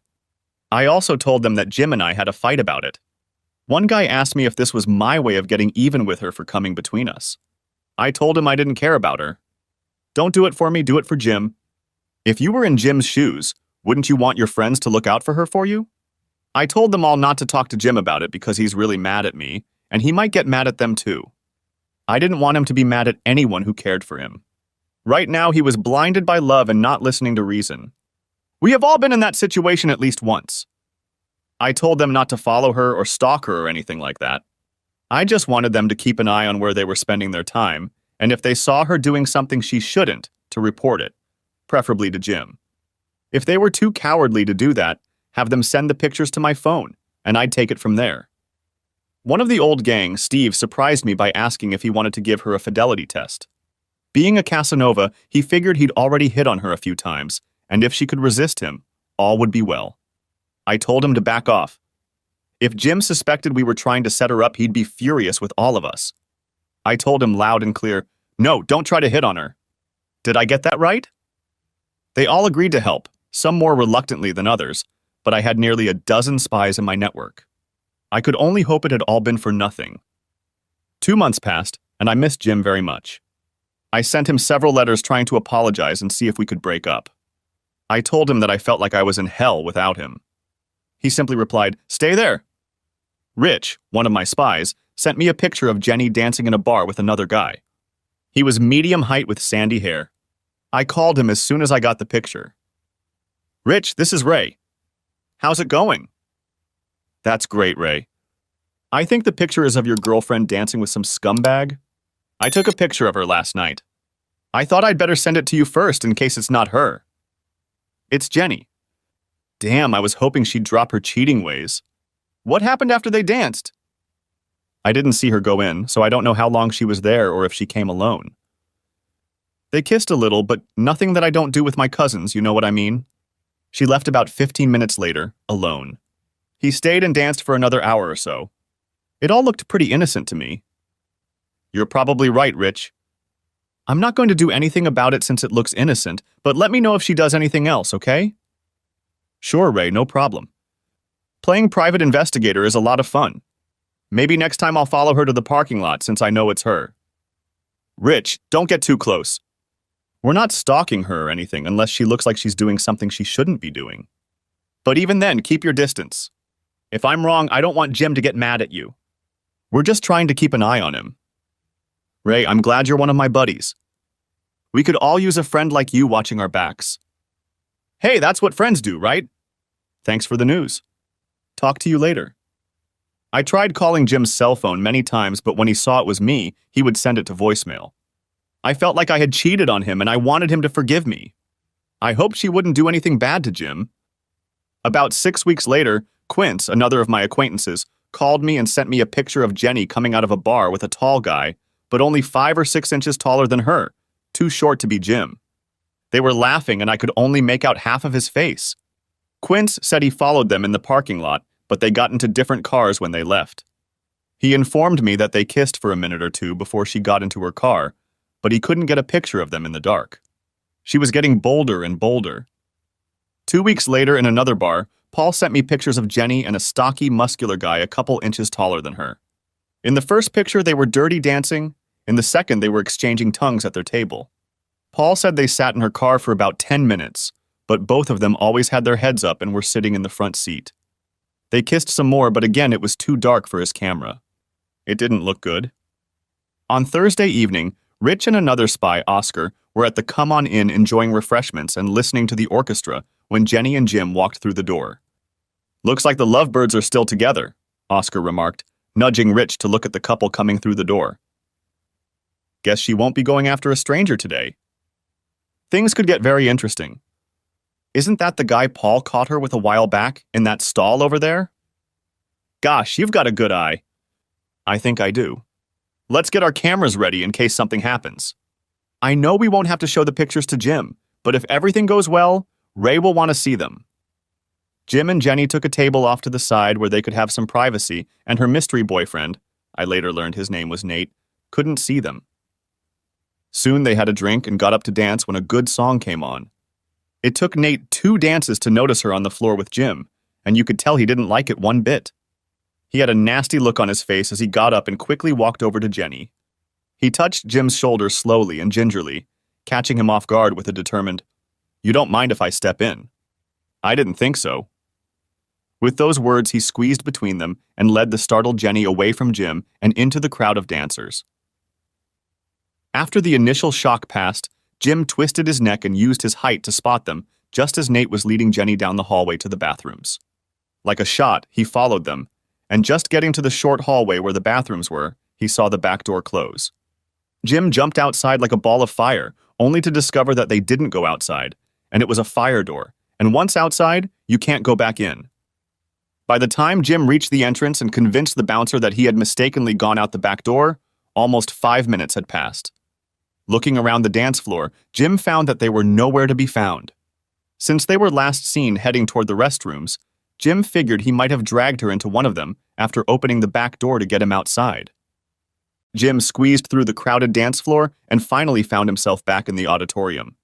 I also told them that Jim and I had a fight about it. One guy asked me if this was my way of getting even with her for coming between us. I told him I didn't care about her. Don't do it for me, do it for Jim. If you were in Jim's shoes, wouldn't you want your friends to look out for her for you? I told them all not to talk to Jim about it because he's really mad at me, and he might get mad at them too. I didn't want him to be mad at anyone who cared for him. Right now, he was blinded by love and not listening to reason. We have all been in that situation at least once. I told them not to follow her or stalk her or anything like that. I just wanted them to keep an eye on where they were spending their time, and if they saw her doing something she shouldn't, to report it, preferably to Jim. If they were too cowardly to do that, have them send the pictures to my phone, and I'd take it from there. One of the old gang, Steve, surprised me by asking if he wanted to give her a fidelity test. Being a Casanova, he figured he'd already hit on her a few times, and if she could resist him, all would be well. I told him to back off. If Jim suspected we were trying to set her up, he'd be furious with all of us. I told him loud and clear, no, don't try to hit on her. Did I get that right? They all agreed to help, some more reluctantly than others, but I had nearly a dozen spies in my network. I could only hope it had all been for nothing. 2 months passed, and I missed Jim very much. I sent him several letters trying to apologize and see if we could break up. I told him that I felt like I was in hell without him. He simply replied, stay there. Rich, one of my spies, sent me a picture of Jenny dancing in a bar with another guy. He was medium height with sandy hair. I called him as soon as I got the picture. Rich, this is Ray. How's it going? That's great, Ray. I think the picture is of your girlfriend dancing with some scumbag. I took a picture of her last night. I thought I'd better send it to you first in case it's not her. It's Jenny. Damn, I was hoping she'd drop her cheating ways. What happened after they danced? I didn't see her go in, so I don't know how long she was there or if she came alone. They kissed a little, but nothing that I don't do with my cousins, you know what I mean? She left about 15 minutes later, alone. He stayed and danced for another hour or so. It all looked pretty innocent to me. You're probably right, Rich. I'm not going to do anything about it since it looks innocent, but let me know if she does anything else, okay? Sure, Ray, no problem. Playing private investigator is a lot of fun. Maybe next time I'll follow her to the parking lot since I know it's her. Rich, don't get too close. We're not stalking her or anything unless she looks like she's doing something she shouldn't be doing. But even then, keep your distance. If I'm wrong, I don't want Jim to get mad at you. We're just trying to keep an eye on him. Ray, I'm glad you're one of my buddies. We could all use a friend like you watching our backs. Hey, that's what friends do, right? Thanks for the news. Talk to you later. I tried calling Jim's cell phone many times, but when he saw it was me, he would send it to voicemail. I felt like I had cheated on him and I wanted him to forgive me. I hoped she wouldn't do anything bad to Jim. About 6 weeks later, Quince, another of my acquaintances, called me and sent me a picture of Jenny coming out of a bar with a tall guy, but only 5 or 6 inches taller than her, too short to be Jim. They were laughing and I could only make out half of his face. Quince said he followed them in the parking lot, but they got into different cars when they left. He informed me that they kissed for a minute or two before she got into her car, but he couldn't get a picture of them in the dark. She was getting bolder and bolder. 2 weeks later in another bar, Paul sent me pictures of Jenny and a stocky, muscular guy a couple inches taller than her. In the first picture, they were dirty dancing. In the second, they were exchanging tongues at their table. Paul said they sat in her car for about 10 minutes, but both of them always had their heads up and were sitting in the front seat. They kissed some more, but again, it was too dark for his camera. It didn't look good. On Thursday evening, Rich and another spy, Oscar, were at the Come On Inn enjoying refreshments and listening to the orchestra when Jenny and Jim walked through the door. Looks like the lovebirds are still together, Oscar remarked, nudging Rich to look at the couple coming through the door. Guess she won't be going after a stranger today. Things could get very interesting. Isn't that the guy Paul caught her with a while back in that stall over there? Gosh, you've got a good eye. I think I do. Let's get our cameras ready in case something happens. I know we won't have to show the pictures to Jim, but if everything goes well, Ray will want to see them. Jim and Jenny took a table off to the side where they could have some privacy, and her mystery boyfriend, I later learned his name was Nate, couldn't see them. Soon they had a drink and got up to dance when a good song came on. It took Nate 2 dances to notice her on the floor with Jim, and you could tell he didn't like it one bit. He had a nasty look on his face as he got up and quickly walked over to Jenny. He touched Jim's shoulder slowly and gingerly, catching him off guard with a determined, "You don't mind if I step in?" "I didn't think so." With those words, he squeezed between them and led the startled Jenny away from Jim and into the crowd of dancers. After the initial shock passed, Jim twisted his neck and used his height to spot them, just as Nate was leading Jenny down the hallway to the bathrooms. Like a shot, he followed them, and just getting to the short hallway where the bathrooms were, he saw the back door close. Jim jumped outside like a ball of fire, only to discover that they didn't go outside, and it was a fire door, and once outside, you can't go back in. By the time Jim reached the entrance and convinced the bouncer that he had mistakenly gone out the back door, almost 5 minutes had passed. Looking around the dance floor, Jim found that they were nowhere to be found. Since they were last seen heading toward the restrooms, Jim figured he might have dragged her into one of them after opening the back door to get him outside. Jim squeezed through the crowded dance floor and finally found himself back in the auditorium.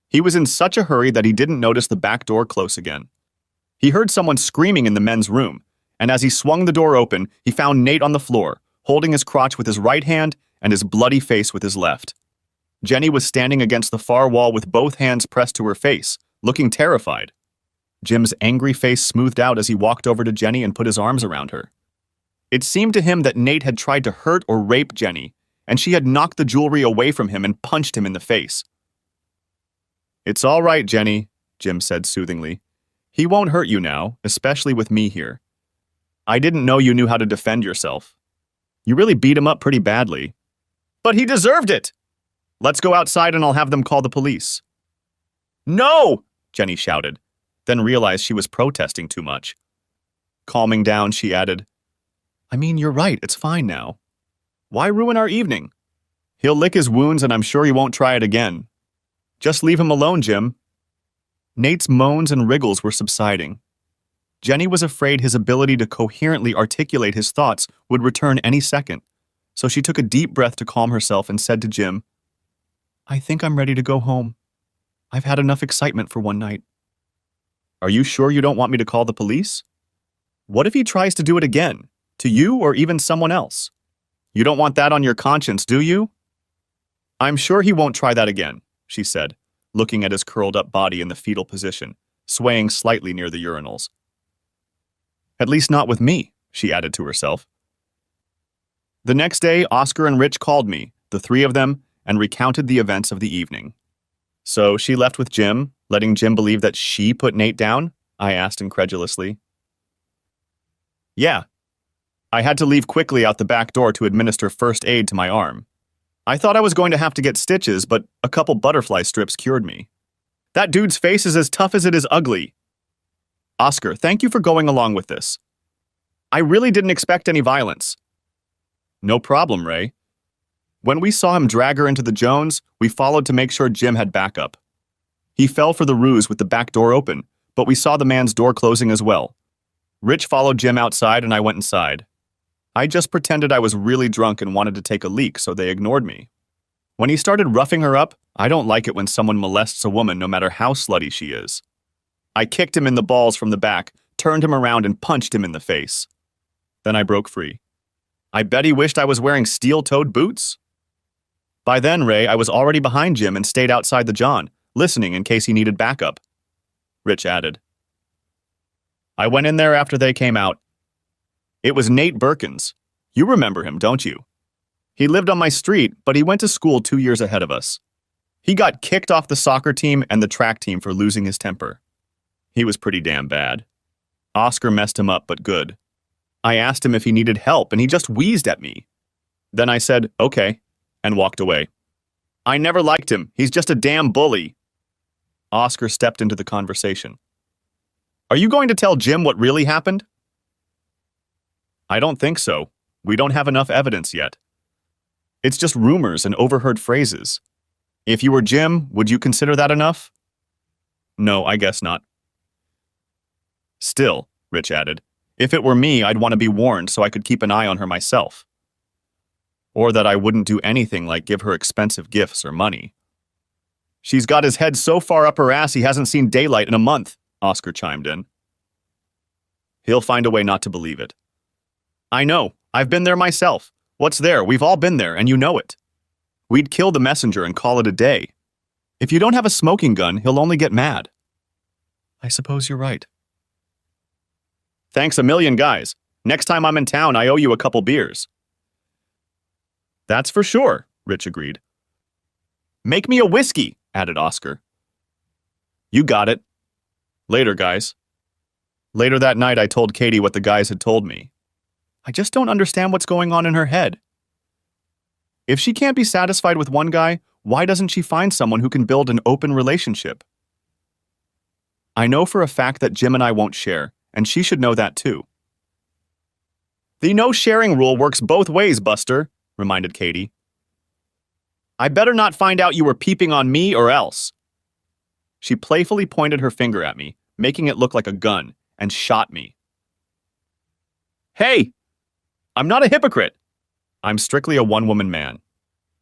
He was in such a hurry that he didn't notice the back door close again. He heard someone screaming in the men's room, and as he swung the door open, he found Nate on the floor, holding his crotch with his right hand and his bloody face with his left. Jenny was standing against the far wall with both hands pressed to her face, looking terrified. Jim's angry face smoothed out as he walked over to Jenny and put his arms around her. It seemed to him that Nate had tried to hurt or rape Jenny, and she had knocked the jewelry away from him and punched him in the face. "It's all right, Jenny," Jim said soothingly. "He won't hurt you now, especially with me here. I didn't know you knew how to defend yourself. You really beat him up pretty badly." "But he deserved it!" "Let's go outside and I'll have them call the police." "No!" Jenny shouted, then realized she was protesting too much. Calming down, she added, "I mean, you're right, it's fine now. Why ruin our evening? He'll lick his wounds and I'm sure he won't try it again. Just leave him alone, Jim." Nate's moans and wriggles were subsiding. Jenny was afraid his ability to coherently articulate his thoughts would return any second, so she took a deep breath to calm herself and said to Jim, "I think I'm ready to go home. I've had enough excitement for one night." "Are you sure you don't want me to call the police? What if he tries to do it again, to you or even someone else? You don't want that on your conscience, do you?" "I'm sure he won't try that again," she said, looking at his curled-up body in the fetal position, swaying slightly near the urinals. "At least not with me," she added to herself. The next day, Oscar and Rich called me, the 3 of them, and recounted the events of the evening. "So she left with Jim, letting Jim believe that she put Nate down?" I asked incredulously. "Yeah. I had to leave quickly out the back door to administer first aid to my arm. I thought I was going to have to get stitches, but a couple butterfly strips cured me. That dude's face is as tough as it is ugly. Oscar, thank you for going along with this. I really didn't expect any violence." "No problem, Ray. When we saw him drag her into the Jones, we followed to make sure Jim had backup. He fell for the ruse with the back door open, but we saw the man's door closing as well. Rich followed Jim outside and I went inside. I just pretended I was really drunk and wanted to take a leak, so they ignored me. When he started roughing her up, I don't like it when someone molests a woman no matter how slutty she is. I kicked him in the balls from the back, turned him around and punched him in the face. Then I broke free. I bet he wished I was wearing steel-toed boots. By then, Ray, I was already behind Jim and stayed outside the John, listening in case he needed backup." Rich added. "I went in there after they came out. It was Nate Birkins. You remember him, don't you? He lived on my street, but he went to school 2 years ahead of us. He got kicked off the soccer team and the track team for losing his temper. He was pretty damn bad. Oscar messed him up, but good. I asked him if he needed help, and he just wheezed at me. Then I said, okay, and walked away. I never liked him. He's just a damn bully." Oscar stepped into the conversation. "Are you going to tell Jim what really happened?" "I don't think so. We don't have enough evidence yet. It's just rumors and overheard phrases. If you were Jim, would you consider that enough?" "No, I guess not." Still, Rich added, if it were me, I'd want to be warned so I could keep an eye on her myself. Or that I wouldn't do anything like give her expensive gifts or money. She's got his head so far up her ass he hasn't seen daylight in a month, Oscar chimed in. He'll find a way not to believe it. I know. I've been there myself. What's there? We've all been there, and you know it. We'd kill the messenger and call it a day. If you don't have a smoking gun, he'll only get mad. I suppose you're right. Thanks a million, guys. Next time I'm in town, I owe you a couple beers. That's for sure, Rich agreed. Make me a whiskey, added Oscar. You got it. Later, guys. Later that night, I told Katie what the guys had told me. I just don't understand what's going on in her head. If she can't be satisfied with one guy, why doesn't she find someone who can build an open relationship? I know for a fact that Jim and I won't share, and she should know that too. The no sharing rule works both ways, Buster, reminded Katie. I better not find out you were peeping on me or else. She playfully pointed her finger at me, making it look like a gun, and shot me. Hey! I'm not a hypocrite. I'm strictly a one-woman man.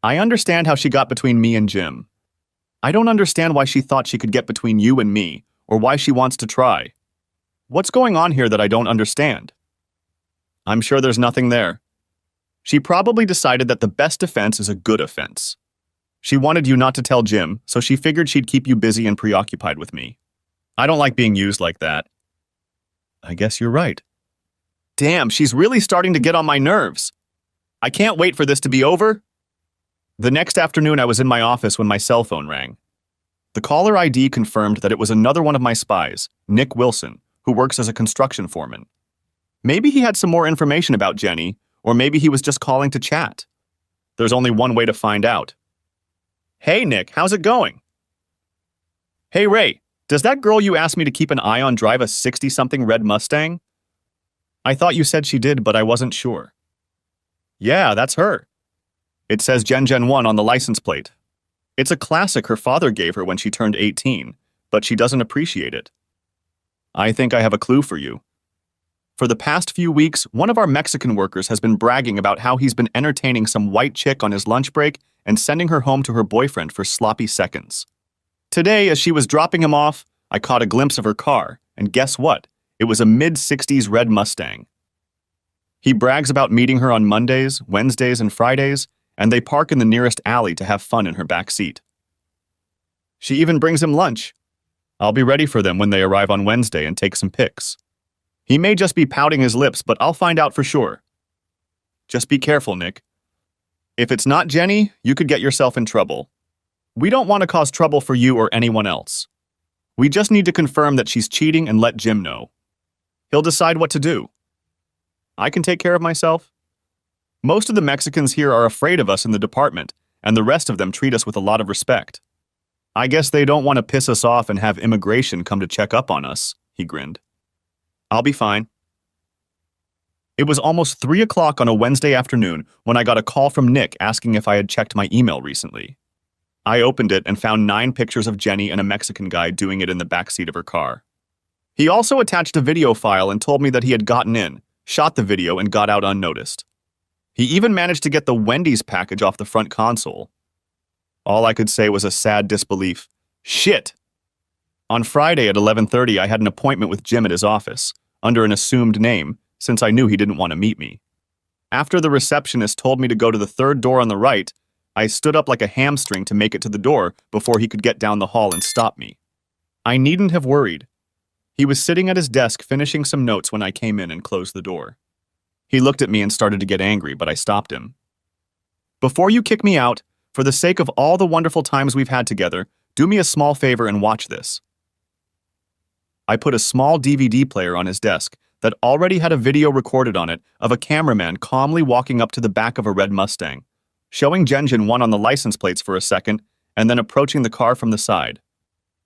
I understand how she got between me and Jim. I don't understand why she thought she could get between you and me, or why she wants to try. What's going on here that I don't understand? I'm sure there's nothing there. She probably decided that the best defense is a good offense. She wanted you not to tell Jim, so she figured she'd keep you busy and preoccupied with me. I don't like being used like that. I guess you're right. Damn, she's really starting to get on my nerves. I can't wait for this to be over. The next afternoon, I was in my office when my cell phone rang. The caller ID confirmed that it was another one of my spies, Nick Wilson, who works as a construction foreman. Maybe he had some more information about Jenny, or maybe he was just calling to chat. There's only one way to find out. Hey, Nick, how's it going? Hey, Ray, does that girl you asked me to keep an eye on drive a 60-something red Mustang? I thought you said she did, but I wasn't sure. Yeah, that's her. It says Gen 1 on the license plate. It's a classic her father gave her when she turned 18, but she doesn't appreciate it. I think I have a clue for you. For the past few weeks, one of our Mexican workers has been bragging about how he's been entertaining some white chick on his lunch break and sending her home to her boyfriend for sloppy seconds. Today, as she was dropping him off, I caught a glimpse of her car, and guess what? It was a mid-60s red Mustang. He brags about meeting her on Mondays, Wednesdays, and Fridays, and they park in the nearest alley to have fun in her back seat. She even brings him lunch. I'll be ready for them when they arrive on Wednesday and take some pics. He may just be pouting his lips, but I'll find out for sure. Just be careful, Nick. If it's not Jenny, you could get yourself in trouble. We don't want to cause trouble for you or anyone else. We just need to confirm that she's cheating and let Jim know. He'll decide what to do. I can take care of myself. Most of the Mexicans here are afraid of us in the department, and the rest of them treat us with a lot of respect. I guess they don't want to piss us off and have immigration come to check up on us, he grinned. I'll be fine. It was almost 3 o'clock on a Wednesday afternoon when I got a call from Nick asking if I had checked my email recently. I opened it and found 9 pictures of Jenny and a Mexican guy doing it in the backseat of her car. He also attached a video file and told me that he had gotten in, shot the video, and got out unnoticed. He even managed to get the Wendy's package off the front console. All I could say was a sad disbelief. Shit! On Friday at 11:30, I had an appointment with Jim at his office, under an assumed name, since I knew he didn't want to meet me. After the receptionist told me to go to the 3rd door on the right, I stood up like a hamstring to make it to the door before he could get down the hall and stop me. I needn't have worried. He was sitting at his desk finishing some notes when I came in and closed the door. He looked at me and started to get angry, but I stopped him. Before you kick me out, for the sake of all the wonderful times we've had together, do me a small favor and watch this. I put a small DVD player on his desk that already had a video recorded on it of a cameraman calmly walking up to the back of a red Mustang, showing Gen 1 on the license plates for a second, and then approaching the car from the side.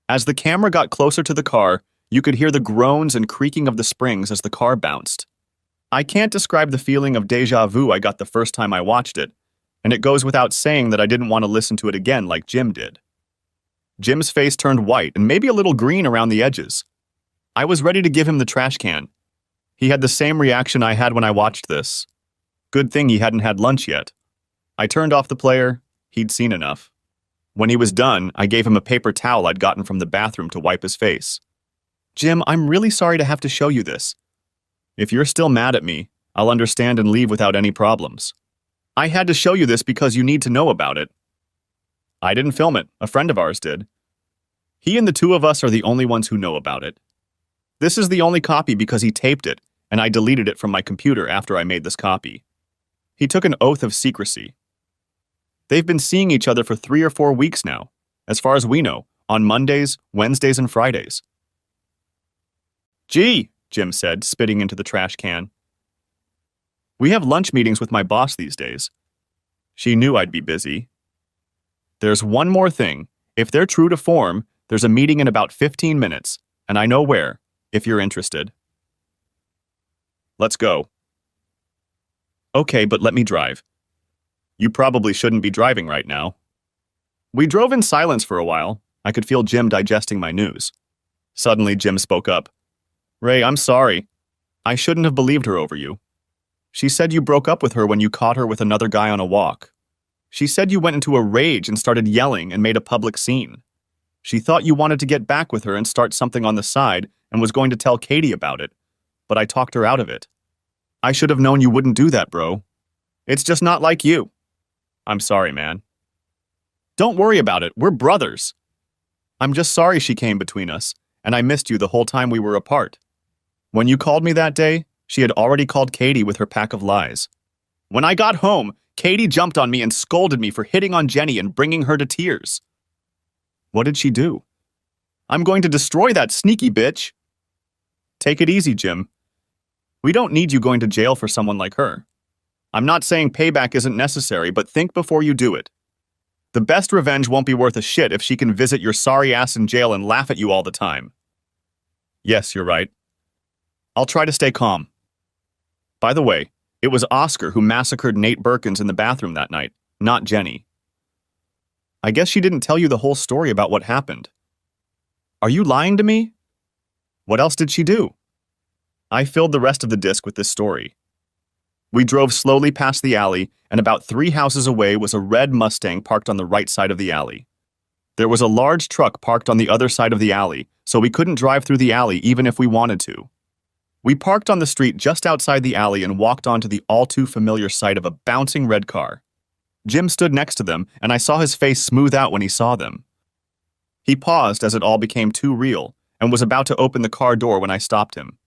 As the camera got closer to the car, you could hear the groans and creaking of the springs as the car bounced. I can't describe the feeling of déjà vu I got the first time I watched it, and it goes without saying that I didn't want to listen to it again like Jim did. Jim's face turned white and maybe a little green around the edges. I was ready to give him the trash can. He had the same reaction I had when I watched this. Good thing he hadn't had lunch yet. I turned off the player. He'd seen enough. When he was done, I gave him a paper towel I'd gotten from the bathroom to wipe his face. Jim, I'm really sorry to have to show you this. If you're still mad at me, I'll understand and leave without any problems. I had to show you this because you need to know about it. I didn't film it. A friend of ours did. He and the two of us are the only ones who know about it. This is the only copy because he taped it, and I deleted it from my computer after I made this copy. He took an oath of secrecy. They've been seeing each other for 3 or 4 weeks now, as far as we know, on Mondays, Wednesdays, and Fridays. Gee, Jim said, spitting into the trash can. We have lunch meetings with my boss these days. She knew I'd be busy. There's one more thing. If they're true to form, there's a meeting in about 15 minutes, and I know where, if you're interested. Let's go. Okay, but let me drive. You probably shouldn't be driving right now. We drove in silence for a while. I could feel Jim digesting my news. Suddenly, Jim spoke up. Ray, I'm sorry. I shouldn't have believed her over you. She said you broke up with her when you caught her with another guy on a walk. She said you went into a rage and started yelling and made a public scene. She thought you wanted to get back with her and start something on the side and was going to tell Katie about it, but I talked her out of it. I should have known you wouldn't do that, bro. It's just not like you. I'm sorry, man. Don't worry about it. We're brothers. I'm just sorry she came between us, and I missed you the whole time we were apart. When you called me that day, she had already called Katie with her pack of lies. When I got home, Katie jumped on me and scolded me for hitting on Jenny and bringing her to tears. What did she do? I'm going to destroy that sneaky bitch. Take it easy, Jim. We don't need you going to jail for someone like her. I'm not saying payback isn't necessary, but think before you do it. The best revenge won't be worth a shit if she can visit your sorry ass in jail and laugh at you all the time. Yes, you're right. I'll try to stay calm. By the way, it was Oscar who massacred Nate Birkins in the bathroom that night, not Jenny. I guess she didn't tell you the whole story about what happened. Are you lying to me? What else did she do? I filled the rest of the disc with this story. We drove slowly past the alley, and about 3 houses away was a red Mustang parked on the right side of the alley. There was a large truck parked on the other side of the alley, so we couldn't drive through the alley even if we wanted to. We parked on the street just outside the alley and walked onto the all-too-familiar sight of a bouncing red car. Jim stood next to them, and I saw his face smooth out when he saw them. He paused as it all became too real, and was about to open the car door when I stopped him.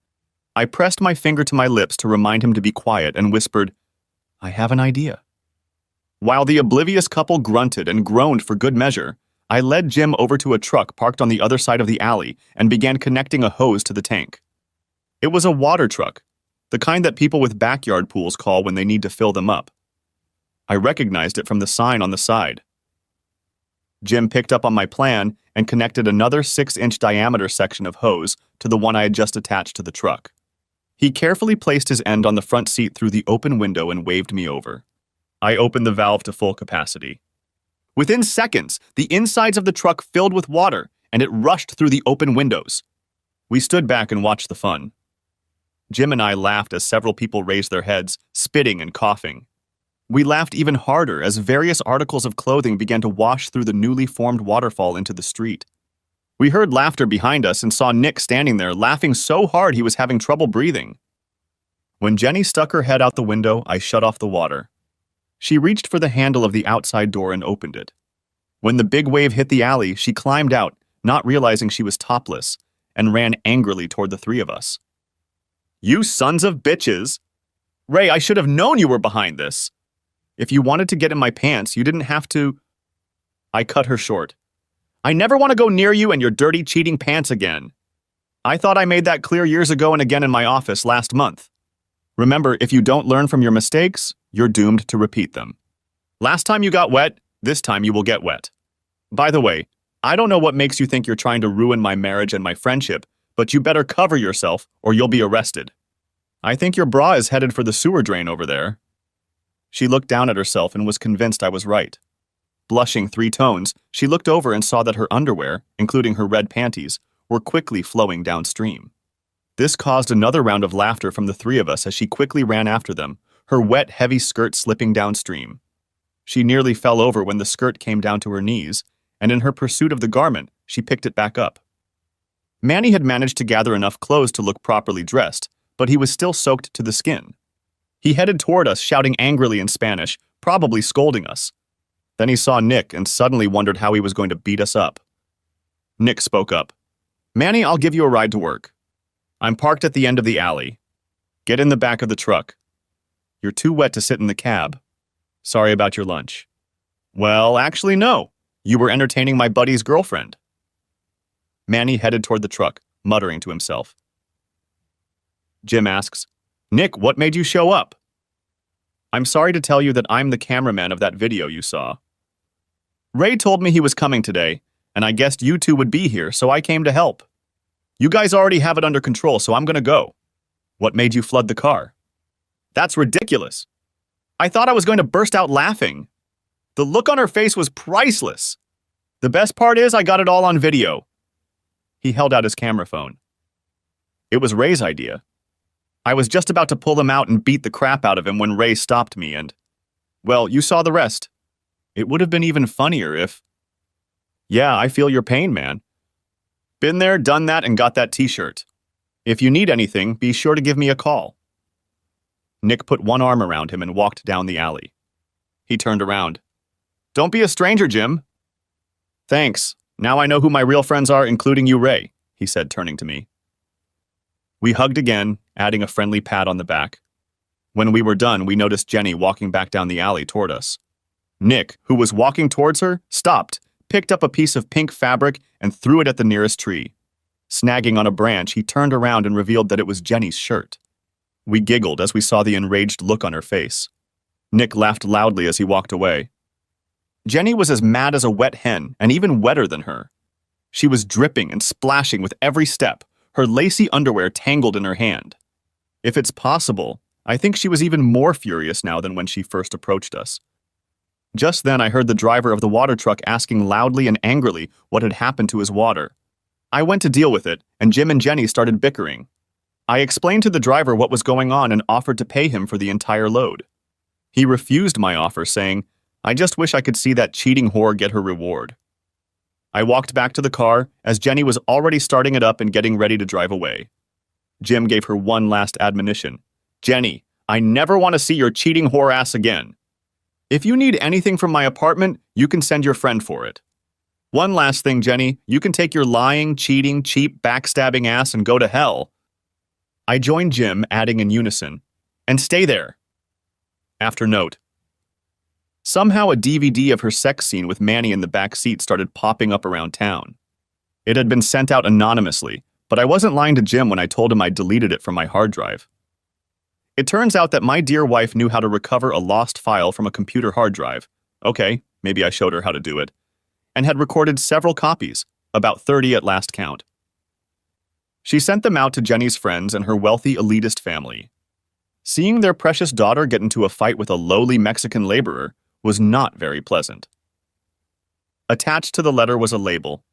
I pressed my finger to my lips to remind him to be quiet and whispered, I have an idea. While the oblivious couple grunted and groaned for good measure, I led Jim over to a truck parked on the other side of the alley and began connecting a hose to the tank. It was a water truck, the kind that people with backyard pools call when they need to fill them up. I recognized it from the sign on the side. Jim picked up on my plan and connected another 6-inch diameter section of hose to the one I had just attached to the truck. He carefully placed his end on the front seat through the open window and waved me over. I opened the valve to full capacity. Within seconds, the insides of the truck filled with water, and it rushed through the open windows. We stood back and watched the fun. Jim and I laughed as several people raised their heads, spitting and coughing. We laughed even harder as various articles of clothing began to wash through the newly formed waterfall into the street. We heard laughter behind us and saw Nick standing there laughing so hard he was having trouble breathing. When Jenny stuck her head out the window, I shut off the water. She reached for the handle of the outside door and opened it. When the big wave hit the alley, she climbed out, not realizing she was topless, and ran angrily toward the 3 of us. You sons of bitches! Ray, I should have known you were behind this! If you wanted to get in my pants, you didn't have to... I cut her short. I never want to go near you and your dirty, cheating pants again. I thought I made that clear years ago and again in my office last month. Remember, if you don't learn from your mistakes, you're doomed to repeat them. Last time you got wet, this time you will get wet. By the way, I don't know what makes you think you're trying to ruin my marriage and my friendship, but you better cover yourself or you'll be arrested. I think your bra is headed for the sewer drain over there. She looked down at herself and was convinced I was right. Blushing 3 tones, she looked over and saw that her underwear, including her red panties, were quickly flowing downstream. This caused another round of laughter from the three of us as she quickly ran after them, her wet, heavy skirt slipping downstream. She nearly fell over when the skirt came down to her knees, and in her pursuit of the garment, she picked it back up. Manny had managed to gather enough clothes to look properly dressed, but he was still soaked to the skin. He headed toward us, shouting angrily in Spanish, probably scolding us. Then he saw Nick and suddenly wondered how he was going to beat us up. Nick spoke up. "Manny, I'll give you a ride to work. I'm parked at the end of the alley. Get in the back of the truck. You're too wet to sit in the cab. Sorry about your lunch." "Well, actually, no. You were entertaining my buddy's girlfriend." Manny headed toward the truck, muttering to himself. Jim asks, "Nick, what made you show up?" "I'm sorry to tell you that I'm the cameraman of that video you saw. Ray told me he was coming today, and I guessed you two would be here, so I came to help. You guys already have it under control, so I'm gonna go." "What made you flood the car?" "That's ridiculous. I thought I was going to burst out laughing. The look on her face was priceless. The best part is I got it all on video." He held out his camera phone. "It was Ray's idea. I was just about to pull him out and beat the crap out of him when Ray stopped me and, well, you saw the rest. It would have been even funnier if—" "Yeah, I feel your pain, man. Been there, done that, and got that t-shirt. If you need anything, be sure to give me a call." Nick put one arm around him and walked down the alley. He turned around. "Don't be a stranger, Jim." "Thanks. Now I know who my real friends are, including you, Ray," he said, turning to me. We hugged again, adding a friendly pat on the back. When we were done, we noticed Jenny walking back down the alley toward us. Nick, who was walking towards her, stopped, picked up a piece of pink fabric, and threw it at the nearest tree. Snagging on a branch, he turned around and revealed that it was Jenny's shirt. We giggled as we saw the enraged look on her face. Nick laughed loudly as he walked away. Jenny was as mad as a wet hen, and even wetter than her. She was dripping and splashing with every step, her lacy underwear tangled in her hand. If it's possible, I think she was even more furious now than when she first approached us. Just then I heard the driver of the water truck asking loudly and angrily what had happened to his water. I went to deal with it, and Jim and Jenny started bickering. I explained to the driver what was going on and offered to pay him for the entire load. He refused my offer, saying, "I just wish I could see that cheating whore get her reward." I walked back to the car as Jenny was already starting it up and getting ready to drive away. Jim gave her one last admonition. "Jenny, I never want to see your cheating whore ass again. If you need anything from my apartment, you can send your friend for it. One last thing, Jenny, you can take your lying, cheating, cheap, backstabbing ass and go to hell." I joined Jim, adding in unison, "And stay there." After note. Somehow a DVD of her sex scene with Manny in the back seat started popping up around town. It had been sent out anonymously, but I wasn't lying to Jim when I told him I deleted it from my hard drive. It turns out that my dear wife knew how to recover a lost file from a computer hard drive. Okay, maybe I showed her how to do it. And had recorded several copies, about 30 at last count. She sent them out to Jenny's friends and her wealthy elitist family. Seeing their precious daughter get into a fight with a lowly Mexican laborer was not very pleasant. Attached to the letter was a label.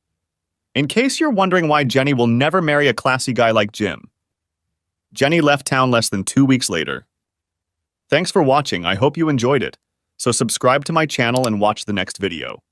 "In case you're wondering why Jenny will never marry a classy guy like Jim." Jenny left town less than 2 weeks later. Thanks for watching. I hope you enjoyed it. So subscribe to my channel and watch the next video.